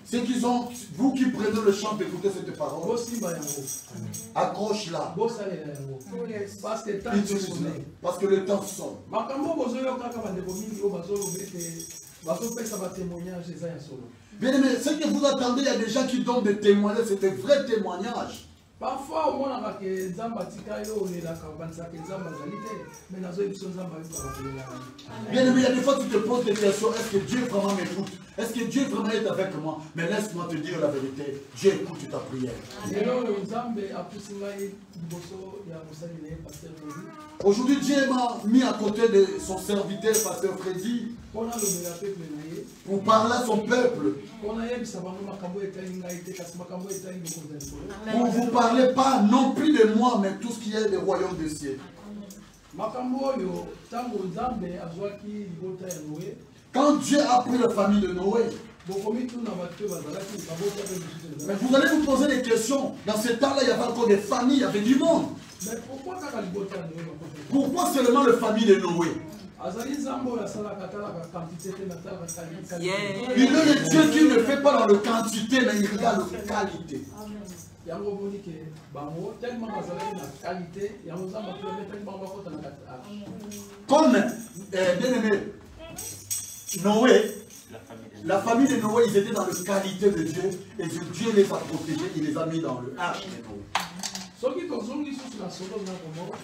C'est qu'ils ont, vous qui prenez le champ d'écouter cette parole, accroche-la. Parce que le temps sonne. Bien aimé, ce que vous attendez, il y a des gens qui donnent des témoignages, c'est des vrais témoignages. Parfois, on a bien aimé, il y a des fois tu te poses des questions. Est-ce que Dieu vraiment m'écoute? Est-ce que Dieu vraiment est avec moi? Mais laisse-moi te dire la vérité. Dieu écoute ta prière. Aujourd'hui, Dieu m'a mis à côté de son serviteur, Pasteur Freddy, pour parler à son peuple. Pour vous parler pas non plus de moi, mais tout ce qui est le royaume des cieux. Quand Dieu a pris la famille de Noé, mais vous allez vous poser des questions. Dans ce temps-là, il y avait encore des familles, il y avait du monde. Mais pourquoi seulement la famille de Noé? Il est le Dieu qui ne fait pas dans la quantité, mais il regarde la qualité. Comme, bien aimé, Noé, la famille de Noé, ils étaient dans la qualité de Dieu, et Dieu les a protégés, il les a mis dans le arche de Noé.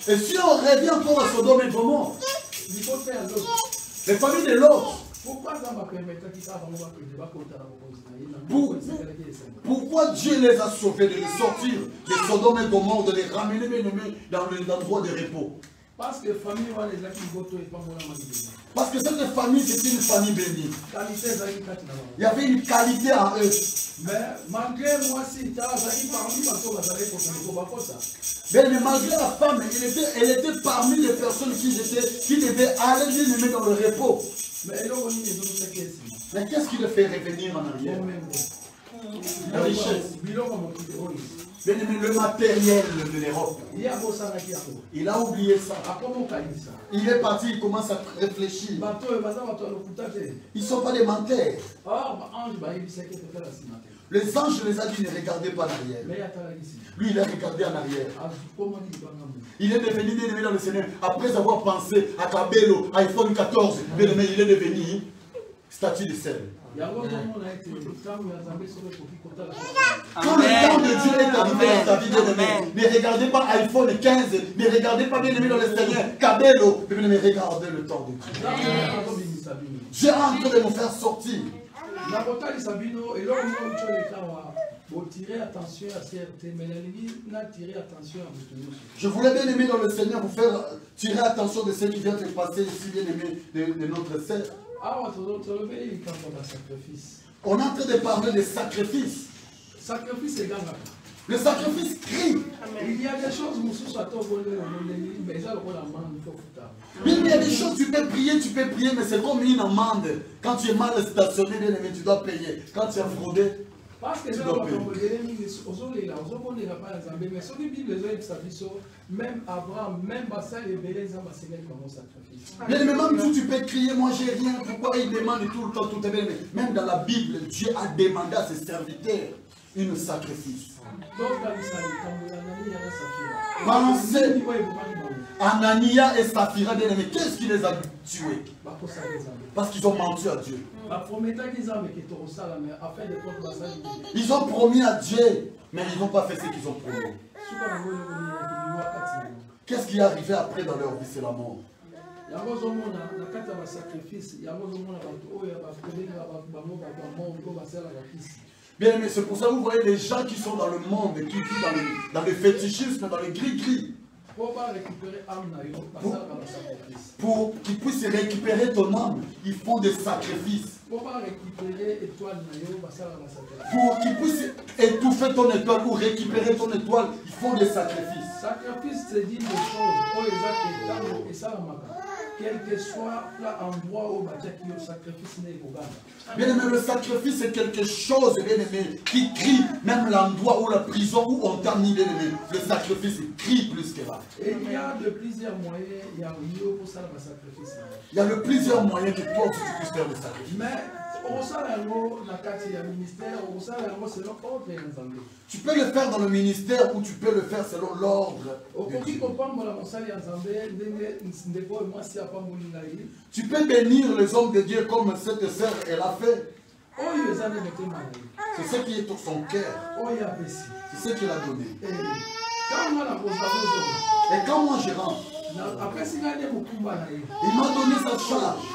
Et si on revient encore à Sodome et Gomorrhe, les familles de Lot, pourquoi Dieu les a sauvés de les sortir de Sodome et Gomorrhe, de les ramener dans l'endroit de repos? Parce que cette famille, c'était une famille bénie. Il y avait une qualité en eux. Mais malgré moi, si tu as mais malgré la femme, elle était parmi les personnes qui devaient aller dans le repos. Mais qu'est-ce qui le fait revenir en arrière? La richesse. Bien-aimé, le matériel de l'Europe. Il a oublié ça. Il est parti, il commence à réfléchir. Ils ne sont pas des menteurs. Les anges les a dit, ne regardez pas en arrière. Lui, il a regardé en arrière. Il est devenu bien-aimé dans le Seigneur. Après avoir pensé à Kabelo, iPhone 14, bien-aimé, il est devenu statue de sel. Quand le temps de Dieu est arrivé dans ta vie, bien-aimé, ne regardez pas iPhone 15, ne regardez pas bien-aimé dans le Seigneur, Kabelo, bien-aimé, regardez le temps de Dieu. Dieu est en train de nous faire sortir. Je voulais bien aimer dans le Seigneur vous faire tirer attention de ce qui vient de passer ici, bien aimé de notre sœur. On est en train de parler des sacrifices. Le sacrifice crie. Il y a des choses, il y a des choses, tu peux prier, mais c'est comme une amende. Quand tu es mal stationné, bien aimé, tu dois payer. Quand tu es fraudé, parce que même Abraham, même Bassal et Bélé, bien aimé, même si tu peux crier, moi j'ai rien, pourquoi il demande tout le temps, tout est bien. Même dans la Bible, Dieu a demandé à ses serviteurs une sacrifice. Pensez, Anania et Saphira, bien aimé, qu'est-ce qui les a tués? Parce qu'ils ont menti à Dieu. Ils ont promis à Dieu, mais ils n'ont pas fait ce qu'ils ont promis. Qu'est-ce qui est arrivé après dans leur vie? C'est la mort. Bien aimé, c'est pour ça que vous voyez les gens qui sont dans le monde, qui vivent dans le fétichisme, dans le gris-gris. Pour qu'ils puissent récupérer ton âme, ils font des sacrifices. Pour qu'ils puissent étouffer ton étoile ou récupérer ton étoile, ils font des sacrifices. Sacrifice, c'est dire des choses. Quel que soit l'endroit où le sacrifice n'est pas. Bien aimé, le sacrifice c'est quelque chose, bien aimé, qui crie, même l'endroit où la prison où on t'a mis, bien aimé, le sacrifice crie plus que là. Et il y a de plusieurs moyens, il y a pour ça le sacrifice. Il y a de plusieurs moyens que toi aussi tu puisses faire le sacrifice. Mais tu peux le faire dans le ministère ou tu peux le faire selon l'ordre. Tu peux bénir les hommes de Dieu comme cette sœur elle a fait. C'est ce qui est sur son cœur. C'est ce qu'il a donné. Et quand moi je rentre, il m'a donné sa charge.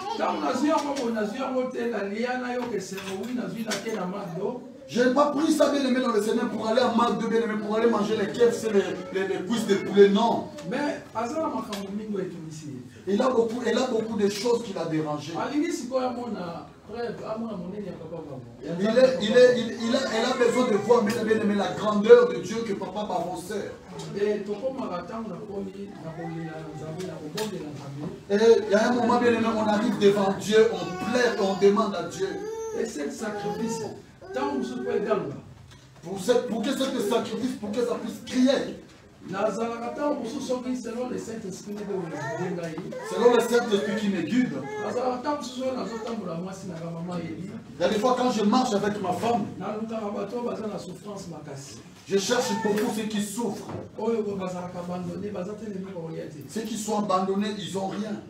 Je n'ai pas pris ça bien aimé dans le Seigneur pour aller à McDo, bien aimé, pour aller manger les KFC, les cuisses de poulet, non. Mais il a beaucoup de choses qui l'a dérangé. Elle a besoin de voir, bien aimé, la grandeur de Dieu que papa m'a montré. Et il y a un moment, bien aimé, on arrive devant Dieu, on plaît, on demande à Dieu. Et ce sacrifice, pour que ce sacrifice, pour que ça puisse crier. Selon le Saint-Esprit qui me guide. Il y a des fois quand je marche avec ma femme, je cherche beaucoup ceux qui souffrent. Ceux qui sont abandonnés, ils n'ont rien.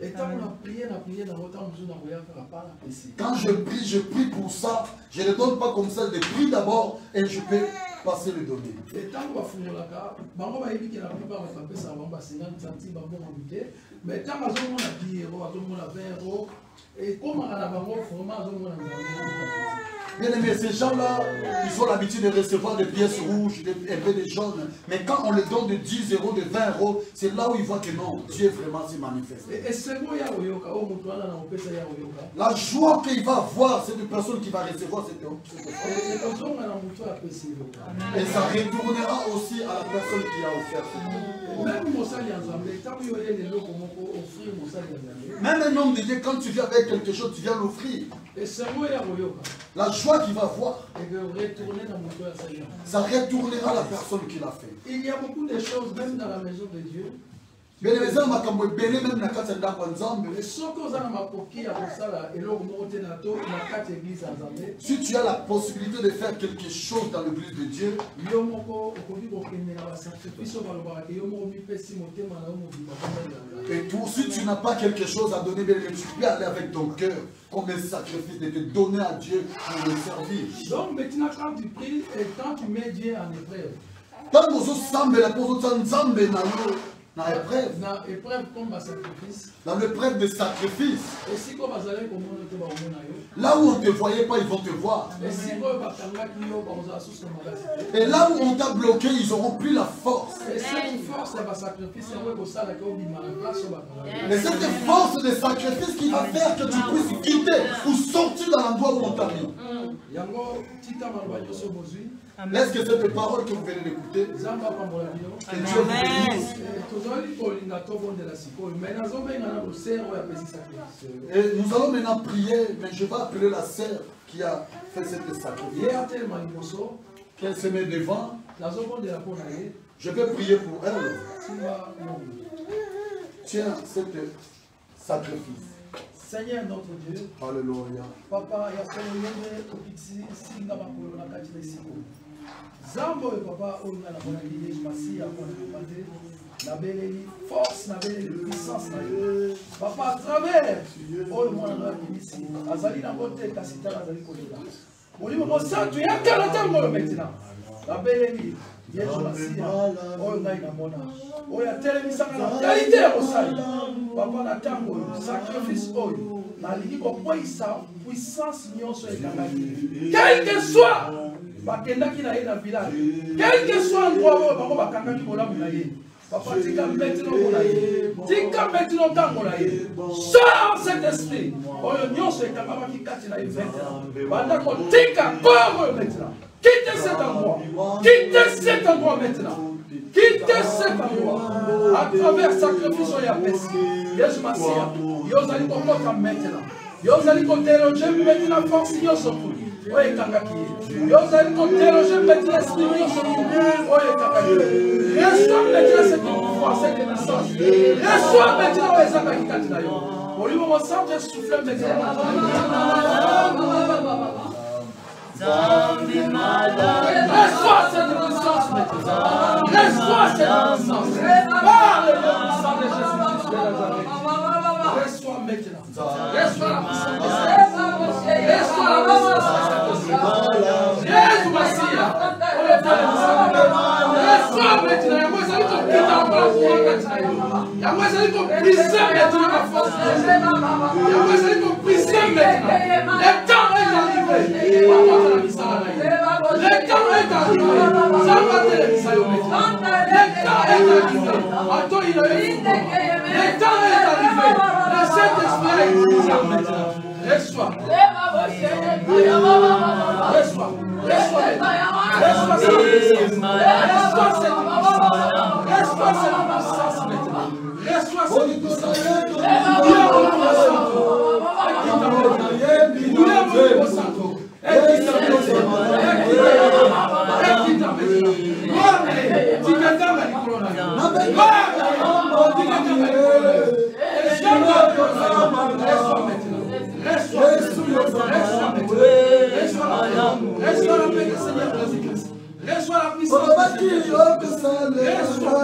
Quand je prie pour ça. Je ne donne pas comme ça, je prie d'abord et je peux passer le donner. Mais tant bien aimé, ces gens-là, ils ont l'habitude de recevoir des pièces rouges, des pièces jaunes. Mais quand on les donne de 10 euros, de 20 euros, c'est là où ils voient que non, Dieu vraiment s'y manifeste. La joie qu'il va avoir, c'est une personne qui va recevoir cette offre. Et ça retournera aussi à la personne qui a offert. Même un homme de Dieu, quand tu viens avec quelque chose, tu viens l'offrir. La joie qu'il va avoir, ça retournera à la personne qui l'a fait. Il y a beaucoup de choses, même dans la maison de Dieu. Mais les gens m'ont belé même dans la case d'Anzambe. Si tu as la possibilité de faire quelque chose dans l'église de Dieu, et toi, si tu n'as pas quelque chose à donner, tu peux aller avec ton cœur comme un sacrifice de te donner à Dieu pour le servir. Donc maintenant, quand tu pries et quand tu mets Dieu en épreuve, tant que vous avez la dans l'épreuve de sacrifice. Là où on ne te voyait pas, ils vont te voir. Et là où on t'a bloqué, ils n'auront plus la force. Et cette force de sacrifice qui va faire que tu puisses quitter ou sortir dans l'endroit où on t'a mis. Est-ce que cette parole que vous venez d'écouter, que Dieu vous bénisse. Et nous allons maintenant prier, mais je vais appeler la sœur qui a fait cette sacrifice. Qu'elle se met devant. Je vais prier pour elle. Tiens, cet sacrifice. Seigneur notre Dieu, Alléluia. Papa, il y a ce Zambo et papa, on a la bonne idée, je m'assieds à mon demandé, la belle force, la belle puissance, papa, à travers, oh, moi, on a ici, Azali, la beauté, Kassita, Azali, Kolida. Au niveau de ça, tu es à quel temps maintenant? La belle je m'assieds, oh, on a une mona, oh, il y a telle mission, la qualité au sali, papa, la tango, sacrifice, oh, la ligue, oh, puissance, quel que soit. Bakendaki na ye na village. Quel que soit endroit où bango bakangaki bolamu na ye. Papa tika maintenant na ye. Tika maintenant tango na ye. Sors cet esprit. Oyo nyonso ekangaki kati na ye maintenant. Banda ko tika corps maintenant. Quitte cet endroit. Quitte cet endroit maintenant. Quitte cet endroit. À travers sacrifice ya pesi. Yesu Masia. Yozali ko kota maintenant. Yozali ko déroger maintenant force nyonso pour. Oye kakaki. Yozali ko déroger maintenant l'esprit nyonso pour. Oye kakaki. Reçois maintenant cette pouvoir, cette puissance. Reçois maintenant les attaques kati na yo. Au niveau mon sang, je souffle maintenant. Reçois cette puissance maintenant. Reçois cette puissance. Par le nom du sang de Jésus-Christ de Nazareth. Reçois maintenant. Reçois la puissance. Reçois la puissance. Jésus Massia. Reçois maintenant. Yango ezali kokita mpona pouvoir kati na yo. Yango ezali koprise maintenant la force. Yango ezali koprise maintenant. Le temps est arrivé. Le temps est arrivé. Zamba telebisa yo maintenant. Le temps est arrivé. Ato il est. Le temps est arrivé. Le Saint-Esprit est utilisé maintenant. Reçois. Reçois. Reçois cette puissance maintenant. Reçois cette puissance. Reçois la paix du Seigneur Jésus-Christ. Reçois la puissance. Reçois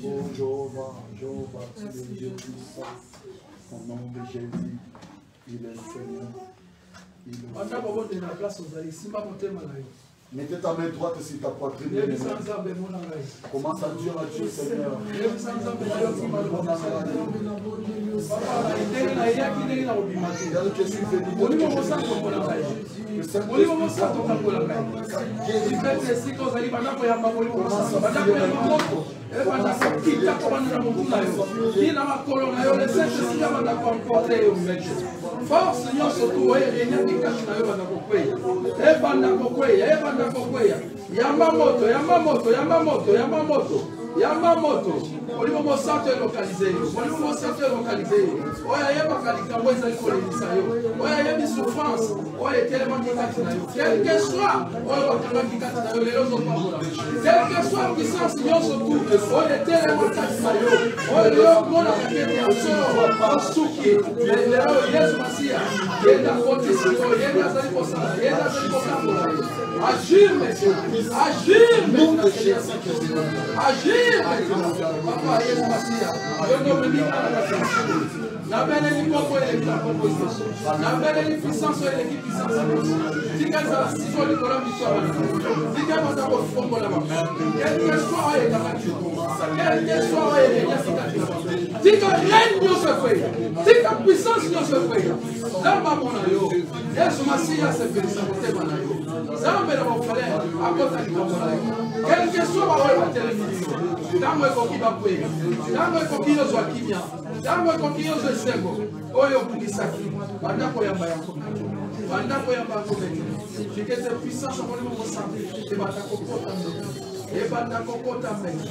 Oh Jéhovah, Jéhovah, tu es Dieu puissant. Au nom de Jésus, il est Seigneur. Mettez ta main droite sur ta poitrine. Commence à dire à Dieu, Seigneur. Je suis venu force Seigneur surtout Yamamoto, Olimo Santo est localisé, Olimo Santo est localisé. Oya yeba kalikambo ezali kolemisa yo. Oya yebi souffrance, oya tellement kikati na yo. Quel que soit, oya bakanga kikati na yo lelo zopabola. Quel que soit puissance nyonso tout, oya tellement kikati na yo. Oya yo mona kakete ya soro, osuki. Lelo Yesu Masia, yenda koti siko, yenda azali kosala, yenda azali kokambola yo. Agir, Monsieur, agir, Monsieur, agir. Papa, Yesu Masia, yo domini na belle ni poko ele la proposition. Na belle ni puissance ele qui puissance. Tika za siko li kola bisaba. Tika bata ko fongo la mama. Quel que soit ele la maki. Quel que soit ele ya tika. Tika règne yo se fait. Tika puissance yo se fait. Dama mona yo. Yesu Masia se fait sa côté bana yo. Zambe la mofale akota ki komona yo. Quel que soit wa wa télévision. Tango ekoki bakwe. Tango ekoki yo zwa kimia. Tango ekoki yo zwa sego. Oyo bundisaki. Bandako yamba yako. Bandako yamba yako. Jikete puissance kwa nimo santé. Et bandako kota mbeki. Et bandako kota mbeki.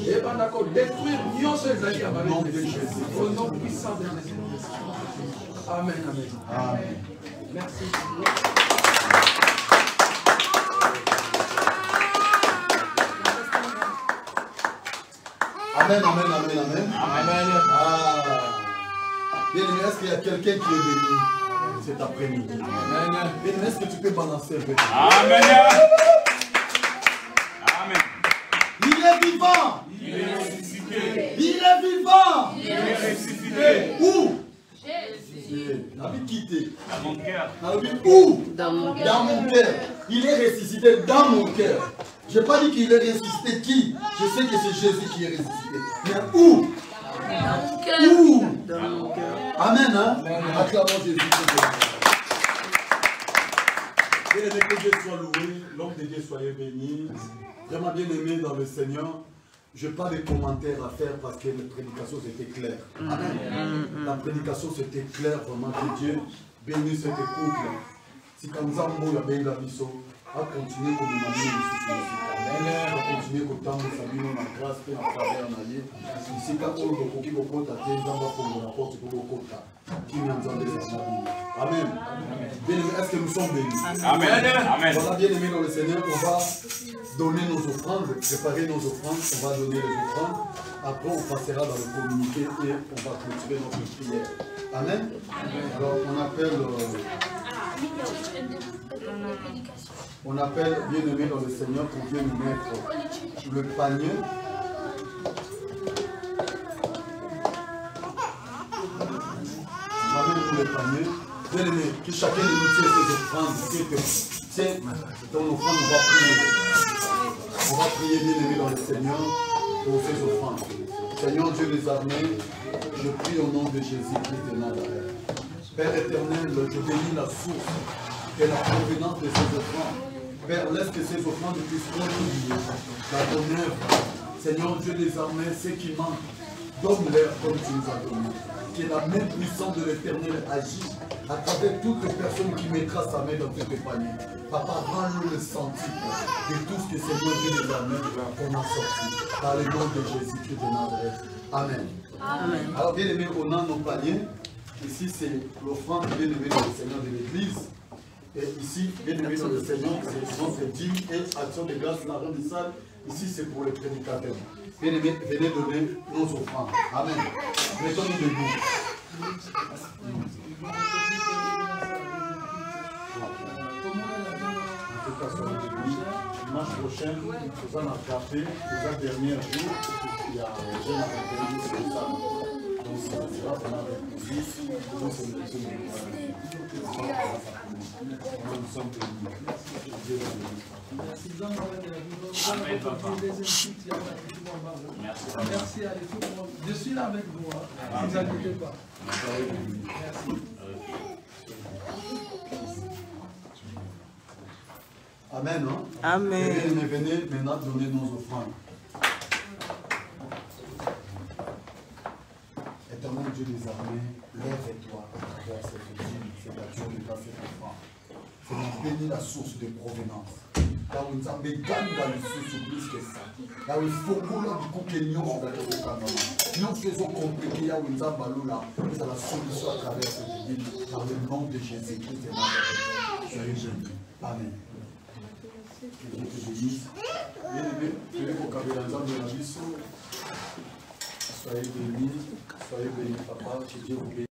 Et bandako détruire nyonso ezali ya nom de Jésus. Au nom puissant de Jésus. Amen, amen. Amen. Merci. Amen, amen, amen, amen. Amen. Ah. Bien, est-ce qu'il y a quelqu'un qui est venu cet après-midi? Amen. Bien, est-ce que tu peux balancer un peu? Amen. Amen. Il est vivant. Il est ressuscité. Il est vivant. Il est ressuscité. Où? N'a pas quitté. Dans mon cœur. Où? Dans mon cœur. Dans mon cœur. Il est ressuscité dans mon cœur. Je n'ai pas dit qu'il est ressuscité qui? Je sais que c'est Jésus qui est ressuscité. Mais où? Dans mon cœur. Où? Dans mon cœur. Amen, hein? Acclamons Jésus. Bien-aimé, que Dieu soit loué, l'homme de Dieu soit béni. Vraiment bien aimé dans le Seigneur. Je n'ai pas de commentaires à faire parce que la prédication c'était clair. Amen. La prédication c'était clair, vraiment que Dieu bénisse cet couple. Si comme ça, on a bien la mission. À continuer comme il m'a dit, à continuer comme tant de familles, en grâce, en travers, en allié. Ici, quand on a beaucoup de côté, on va pour la porte pour le côté. Qui nous entend des Amen. Bien aimé, est-ce que nous sommes bénis? Amen. Amen. Voilà, bien aimé dans le Seigneur, on va donner nos offrandes, préparer nos offrandes, on va donner les offrandes. Après, on passera dans le communiqué et on va clôturer notre prière. Amen. Alors, on appelle bien-aimé dans le Seigneur pour bien nous mettre le panier. Ramène-nous le panier. Bien-aimé, que chacun de nous tient ses offrandes. Tiens, ton offrande, on va prier. On va prier bien-aimé dans le Seigneur pour ses offrandes. Seigneur Dieu des armées, je prie au nom de Jésus-Christ de Nazareth. Père éternel, je bénis la source et la provenance de ces offrandes. Père, laisse que ces offrandes puissent contribuer à ton œuvre. Seigneur Dieu des armées, ce qui manque, donne-leur comme tu nous as donné. que la main puissante de l'Éternel agit à travers toutes les personnes qui mettra sa main dans tes paniers. Papa, rends-nous le sentiment de tout ce que Seigneur Dieu nous amène qu'on a sorti. Par le nom de Jésus-Christ de Nazareth. Amen. Amen. Alors, bien aimé, on a nos paniers. Ici, c'est l'offrande bien aimé du Seigneur de l'Église. Et ici, bien aimé dans le Seigneur, c'est notre dîme et action de grâce dans la salle. Ici, c'est pour les prédicateurs. Bien aimé, venez donner nos offrandes. Amen. Mettons-nous debout. Dimanche prochain, nous allons café, le dernier jour, il y a un jeune qui sur ça. Donc, ça sera vraiment avec plaisir. Donc, c'est une question de nous sommes bénis. Amen, papa. Merci à l'équipe. Je suis là avec vous. Ne vous inquiétez pas. Merci. Amen. Hein? Amen. Venez maintenant donner nos offrandes. Éternel Dieu des armées, lève-toi à travers cette vie, cette action de grâce et d'offrande. Seigneur, bénis la source de provenance. Là où nous avons gagné dans le sous plus que ça. Là où il faut que nous nous faisons compliquer là où nous avons là. C'est la solution à travers cette vie, par le nom de Jésus-Christ et Nazareth. Soyez bénis. Amen. Que Dieu te bénisse. Bien aimé, je vais vous caber dans la vie. Soyez bénis, papa, que Dieu vous bénisse.